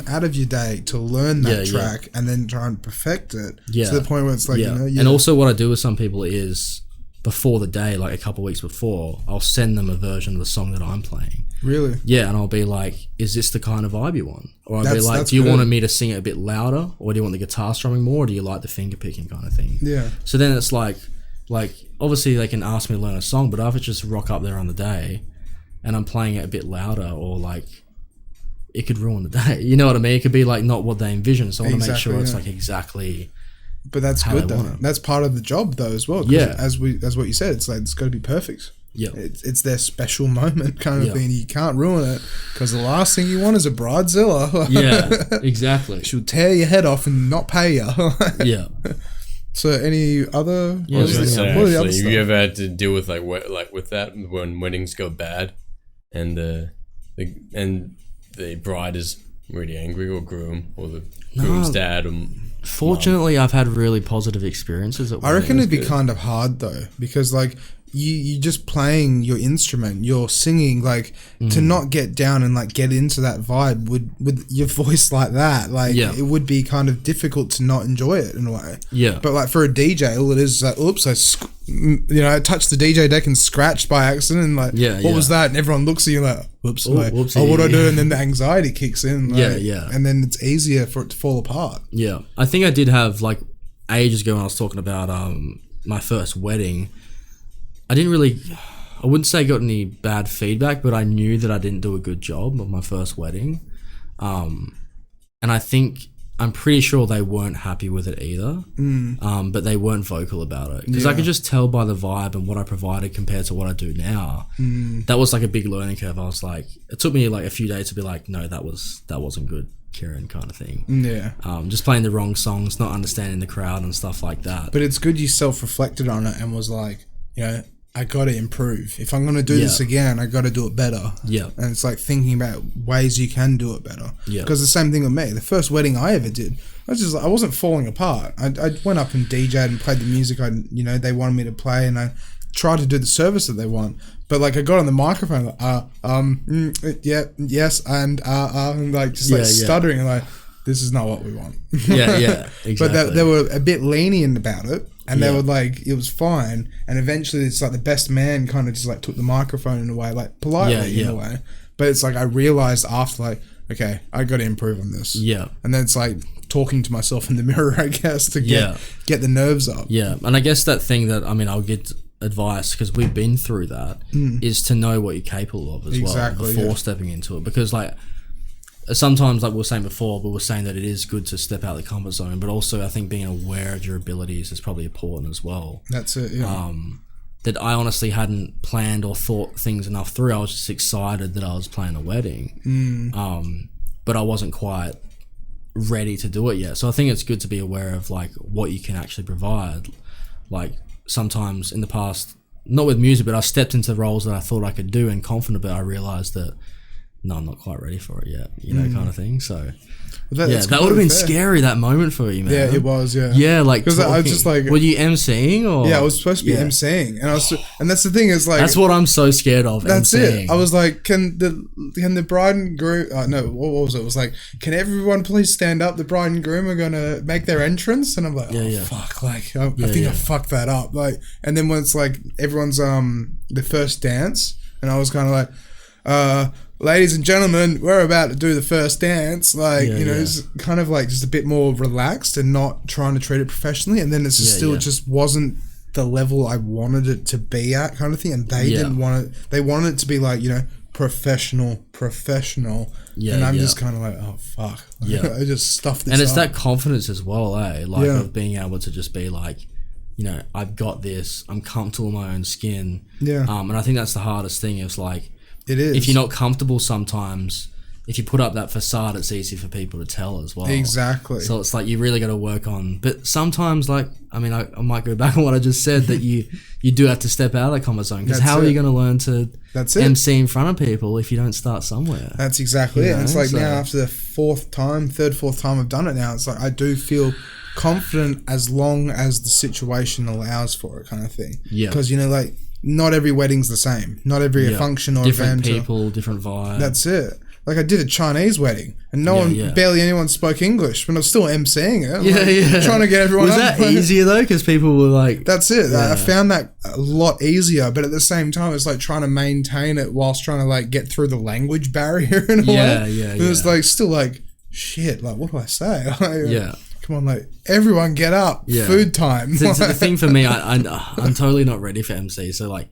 out of your day to learn that track and then try and perfect it to the point where it's like, you know. And also what I do with some people is, before the day, like a couple of weeks before, I'll send them a version of the song that I'm playing. Really? Yeah, and I'll be like, is this the kind of vibe you want? Or I'll be like, do you want me to sing it a bit louder? Or do you want the guitar strumming more? Or do you like the finger picking kind of thing? Yeah. So then it's like obviously they can ask me to learn a song, but if it's just rock up there on the day and I'm playing it a bit louder, or like, it could ruin the day. You know what I mean? It could be like not what they envision. So I want to make sure it's like exactly. But that's good though. That's part of the job though as well. As what you said, it's like, it's got to be perfect. Yeah. It's their special moment kind of thing. You can't ruin it, because the last thing you want is a bridezilla. Yeah, exactly. She'll tear your head off and not pay you. Yeah. So any other? What are the other stuff? You ever had to deal with like with that when weddings go bad, and the bride is really angry, or groom, or the groom's dad, or fortunately, I've had really positive experiences. I reckon it'd be kind of hard though, because like you just playing your instrument, you're singing, like to not get down and like get into that vibe with your voice like that, like it would be kind of difficult to not enjoy it in a way. Yeah. But like for a DJ, all it is like, oops, I touched the DJ deck and scratched by accident, and like, what was that? And everyone looks at you like, whoops, like, oh, what do I do? And then the anxiety kicks in. Like, and then it's easier for it to fall apart. Yeah. I think I did have, like, ages ago when I was talking about my first wedding, I wouldn't say I got any bad feedback, but I knew that I didn't do a good job of my first wedding. And I'm pretty sure they weren't happy with it either, but they weren't vocal about it. Because I could just tell by the vibe and what I provided compared to what I do now. That was like a big learning curve. I was like, it took me like a few days to be like, no, that wasn't good, Kieran, kind of thing. Yeah. Just playing the wrong songs, not understanding the crowd and stuff like that. But it's good you self-reflected on it and was like, you know, I got to improve. If I'm going to do this again, I got to do it better. Yeah. And it's like thinking about ways you can do it better. Yeah. Because the same thing with me. The first wedding I ever did, I wasn't falling apart. I went up and DJ'd and played the music they wanted me to play, and I tried to do the service that they want. But like I got on the microphone, yes, and like just like stuttering and like, this is not what we want. Exactly. But they were a bit lenient about it. And they were like, it was fine. And eventually it's like the best man kind of just like took the microphone in a way, like politely in a way. But it's like I realized after, like, okay, I got to improve on this. Yeah. And then it's like talking to myself in the mirror, I guess, to get the nerves up. Yeah. And I guess that thing that, I mean, I'll get advice, because we've been through that, is to know what you're capable of as well before stepping into it. Because like, sometimes, like we were saying before, we were saying that it is good to step out of the comfort zone, but also I think being aware of your abilities is probably important as well. That's it, yeah. That I honestly hadn't planned or thought things enough through. I was just excited that I was playing a wedding, but I wasn't quite ready to do it yet. So I think it's good to be aware of like what you can actually provide. Like sometimes in the past, not with music, but I stepped into roles that I thought I could do and confident, but I realized that no, I'm not quite ready for it yet, kind of thing. So, that would have been scary, that moment for you, man. Yeah, it was, Yeah, like, because I was just like, were you emceeing or? Yeah, I was supposed to be emceeing, and that's the thing is like, that's what I'm so scared of. That's emceeing. it. I was like, can the bride and groom? No, what was it? It was like, can everyone please stand up? The bride and groom are gonna make their entrance, and I'm like, fuck, like I think I fucked that up, like, and then when it's like everyone's the first dance, and I was kind of like, ladies and gentlemen, we're about to do the first dance. Like, it's kind of like just a bit more relaxed and not trying to treat it professionally. And then it's just it just wasn't the level I wanted it to be at, kind of thing. And they didn't want it. They wanted it to be like, professional. Yeah, and I'm just kind of like, oh fuck. Yeah. I just stuffed this And it's up. that confidence as well, like of being able to just be like, you know, I've got this. I'm comfortable in my own skin. Yeah. And I think that's the hardest thing. Is like, it is. if you're not comfortable sometimes, if you put up that facade, it's easy for people to tell as well. Exactly. So it's like you really got to work on. But sometimes, like, I mean, I might go back on what I just said, that you do have to step out of that comfort zone, because how are you going to learn to MC in front of people if you don't start somewhere? That's exactly it. And it's like now after the fourth, fourth time I've done it now, it's like I do feel confident as long as the situation allows for it, kind of thing. Yeah. Because, you know, like, not every wedding's the same. Not every function or different event. Different people, different vibe. That's it. Like, I did a Chinese wedding, and barely anyone spoke English, but I was still emceeing it. Trying to get everyone Was that easier, though? Because people were like... That's it. I found that a lot easier, but at the same time, it's like trying to maintain it whilst trying to, like, get through the language barrier in a way. And it's like, still like, shit, like, what do I say? Like, come on, like, everyone get up. Food time. So the thing for me, I'm totally not ready for MC, so, like,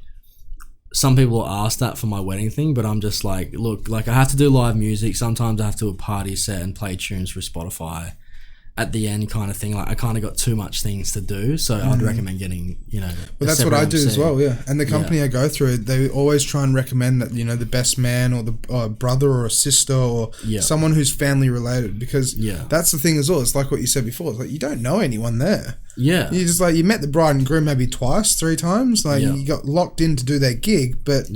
some people ask that for my wedding thing, but I'm just like, look, like, I have to do live music. Sometimes I have to do a party set and play tunes for Spotify at the end, kind of thing. Like, I kind of got too much things to do, so I'd recommend getting, you know, well, that's what I do as well, And the company I go through, they always try and recommend that, you know, the best man or the brother or a sister or someone who's family related, because that's the thing as well. It's like what you said before. It's like, you don't know anyone there. Yeah. You just, like, you met the bride and groom maybe twice, 3 times. Like, you got locked in to do their gig, but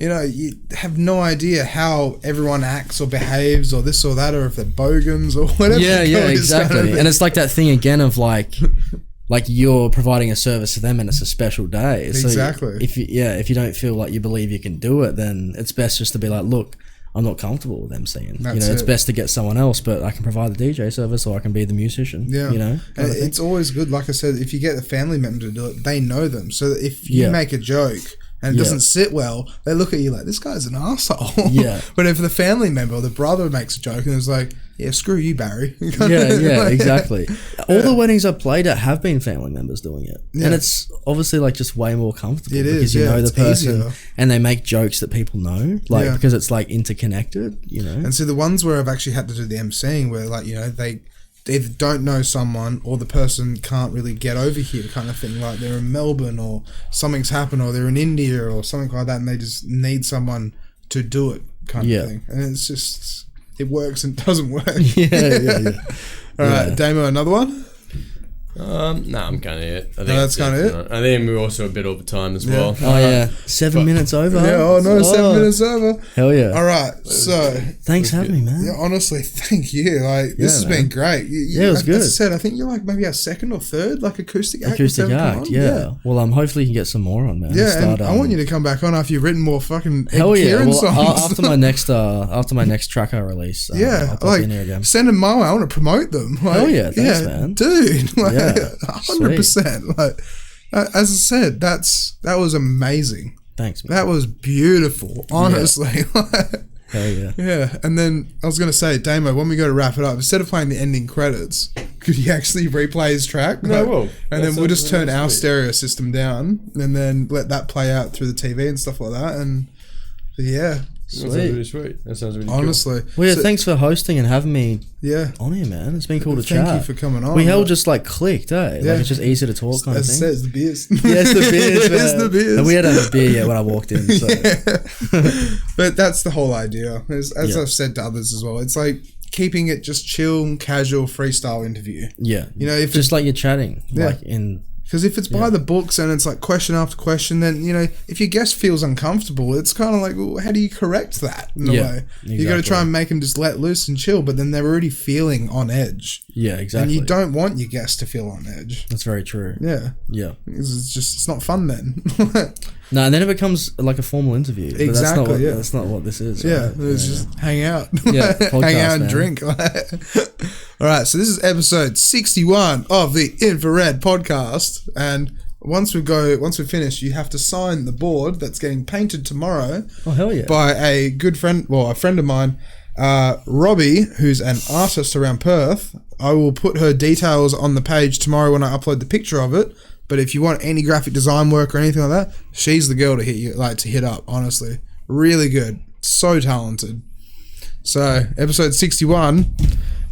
you know, you have no idea how everyone acts or behaves or this or that, or if they're bogans or whatever. Yeah, exactly. Kind of, and it's like that thing again of like you're providing a service to them and it's a special day. So exactly. If you don't feel like you believe you can do it, then it's best just to be like, look, I'm not comfortable with them singing. It's best to get someone else, but I can provide the DJ service or I can be the musician. Yeah. You know? And it's always good, like I said, if you get the family member to do it, they know them. So that if you make a joke and it doesn't sit well, they look at you like, this guy's an asshole. Yeah. But if the family member or the brother makes a joke and it's like, yeah, screw you, Barry. Exactly. All the weddings I've played at have been family members doing it. Yeah. And it's obviously like just way more comfortable. It because is, you know the person easier. And they make jokes that people know, like because it's like interconnected, you know. And so the ones where I've actually had to do the emceeing where, like, you know, they either don't know someone or the person can't really get over here, kind of thing. Like, they're in Melbourne or something's happened, or they're in India or something like that, and they just need someone to do it, kind of thing. And it's just, it works and doesn't work. All right, Damo, another one? No, I'm kind of it. I think that's kind of it. I think we're also a bit over time as well. Oh yeah, 7 minutes over. Yeah, 7 minutes over. Hell yeah! All right, so thanks for having me, man. Yeah, honestly, thank you. Like, this has been great. It was good. As I said, I think you're like maybe our second or third like acoustic act. Well, hopefully you can get some more on, man. Yeah, and I want you to come back on after you've written more fucking Kieran songs. After my next track I release. I'll pop in here again. Send them my way. I want to promote them. Like, hell yeah, thanks, man, dude. Like, 100%. Like, as I said, that was amazing. Thanks, man. That was beautiful, honestly. Hell yeah. Yeah, and then I was going to say, Damo, when we go to wrap it up, instead of playing the ending credits, could you actually replay his track? No, I will. And then we'll just turn our stereo system down and then let that play out through the TV and stuff like that. And yeah. That sounds really sweet. That sounds really honestly. cool. Well, yeah, thanks for hosting and having me on here, man. It's been cool to chat. Thank you for coming on. We all just like clicked, eh? Yeah. Like, it's just easy to talk kind of thing. As I said, it's the beers. Yeah, it's the beers, man. It's the beers. And we hadn't had a beer yet when I walked in. So. But that's the whole idea. As I've said to others as well, it's like keeping it just chill, casual, freestyle interview. Yeah. You know, if just like you're chatting. Like in... Because if it's by the books and it's like question after question, then, you know, if your guest feels uncomfortable, it's kind of like, well, how do you correct that in a way? Exactly. You got to try and make them just let loose and chill, but then they're already feeling on edge. Yeah, exactly. And you don't want your guest to feel on edge. That's very true. Yeah. Yeah. Because it's not fun then. No, and then it becomes like a formal interview. Exactly. But that's not what this is. Yeah, right? It's just hang out. Yeah, podcast, hang out and man. drink. All right, so this is episode 61 of the Infra-Red podcast, and once we finish, you have to sign the board that's getting painted tomorrow. Oh hell yeah! By a good friend, a friend of mine, Robbie, who's an artist around Perth. I will put her details on the page tomorrow when I upload the picture of it. But if you want any graphic design work or anything like that, she's the girl to hit up. Honestly, really good. So talented. So, episode 61.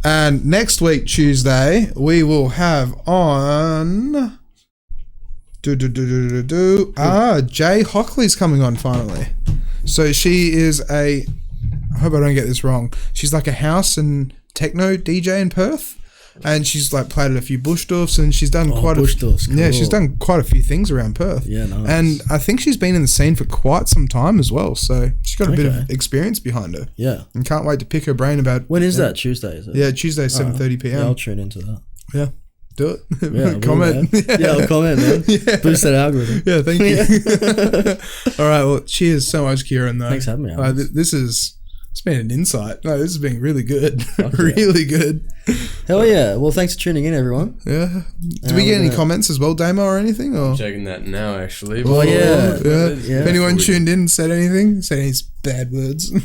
And next week, Tuesday, we will have on... Jay Hockley's coming on finally. So she is I hope I don't get this wrong. She's like a house and techno DJ in Perth. And she's like played at a few Bushduffs, and she's done cool. She's done quite a few things around Perth. Yeah, nice. And I think she's been in the scene for quite some time as well. So she's got a bit of experience behind her. Yeah. And can't wait to pick her brain about... When is that? Tuesday, is it? Yeah, Tuesday, 7:30 p.m. Yeah, I'll tune into that. Yeah. Do it. Yeah, comment. I'll comment, man. Yeah. Boost that algorithm. Yeah, thank you. All right, well, cheers so much, Kieran, though. Thanks for having me. It's been an insight. No, this has been really good. Really good. Hell yeah. Well, thanks for tuning in, everyone. Yeah. Did we get any comments as well, Damo, or anything? Or? I'm checking that now, actually. Oh, yeah. If anyone tuned in and said anything, say any bad words. I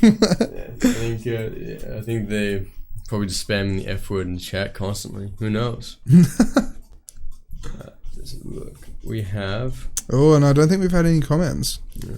think they probably just spam the F word in the chat constantly. Who knows? Let's look. We have... Oh, and I don't think we've had any comments. Yeah.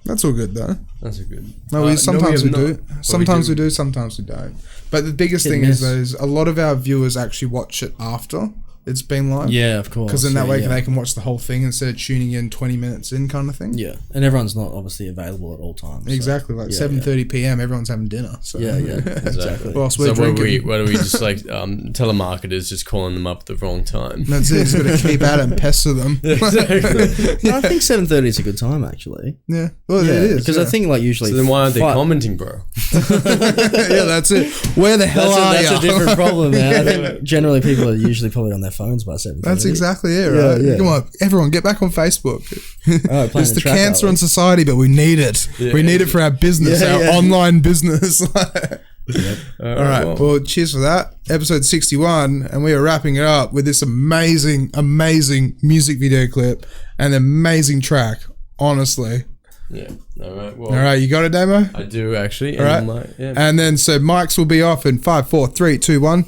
That's all good, though. That's a good... No, sometimes we do. Sometimes we do, sometimes we don't. But the biggest thing is, though, is a lot of our viewers actually watch it after it's been live. Yeah, of course. Because then that way they can watch the whole thing instead of tuning in 20 minutes in kind of thing. Yeah. And everyone's not obviously available at all times. So. Exactly. Like 7:30 p.m. everyone's having dinner. So. Yeah, exactly. Whilst we're drinking. What do we just like telemarketers just calling them up at the wrong time? That's it. Just got to keep at them, pester them. Exactly. No, I think 7:30 is a good time, actually. Yeah. Well, it is. Because I think like usually... So then why aren't they commenting, bro? Yeah, that's it. Where the hell are you? That's a different problem, man. I think generally people are usually probably on their phones by 7:30. That's exactly it, right? Yeah. Come on, everyone, get back on Facebook. Right, it's the cancer on society, but we need it. Yeah. We need it for our business, our online business. Yep. All right. Well, cheers for that. Episode 61, and we are wrapping it up with this amazing, amazing music video clip and amazing track, honestly. Yeah. All right. Well, all right. You got it, Damo? I do, actually. All right. And then, so mics will be off in 5, 4, 3, 2, 1.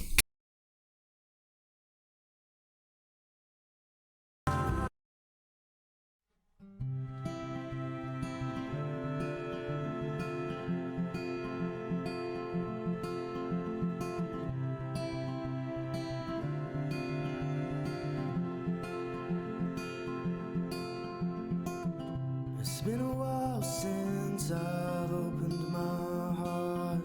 It's been a while since I've opened my heart.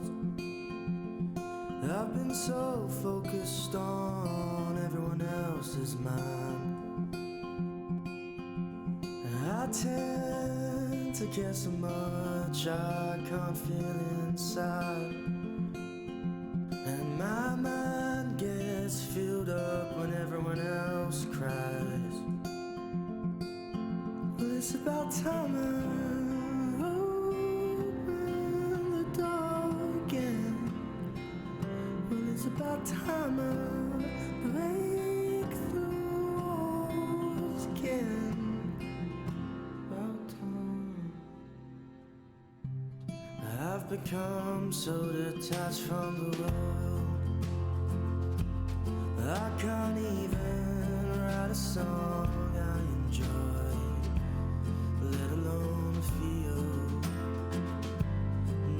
I've been so focused on everyone else's mind. I tend to care so much I can't feel inside. And my mind gets filled up when everyone else cries. Well, it's about time I open the door again. Well, it's about time I break through walls again. About time. I've become so detached from the world, I can't even write a song I enjoy, let alone feel.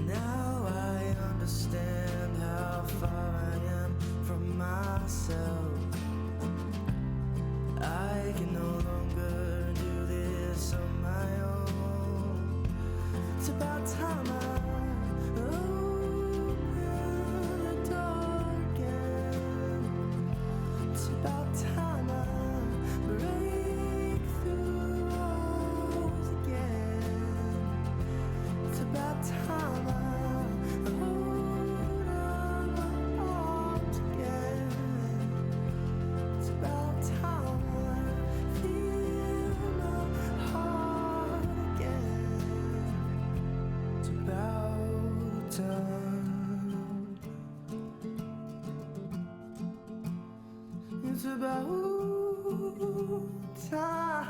Now I understand how far I am from myself. I can no longer do this on my own. It's about time I open the door again. It's about time I break through walls again. It's about time I hold on my arms again. It's about time I feel my heart again. It's about time. It's about time.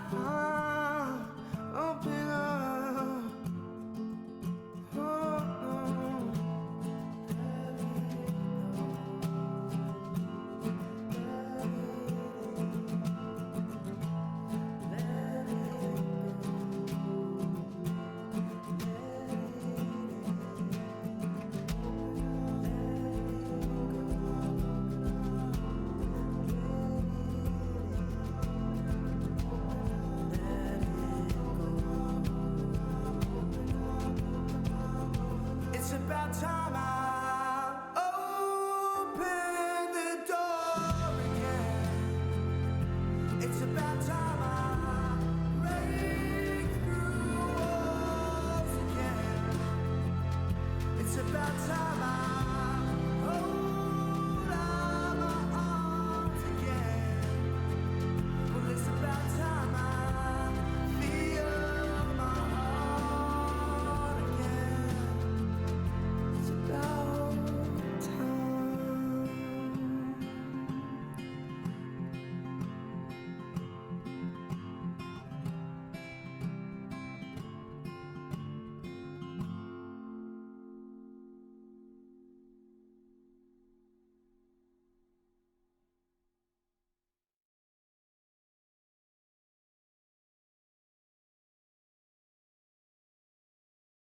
Open up. Oh, no. about time.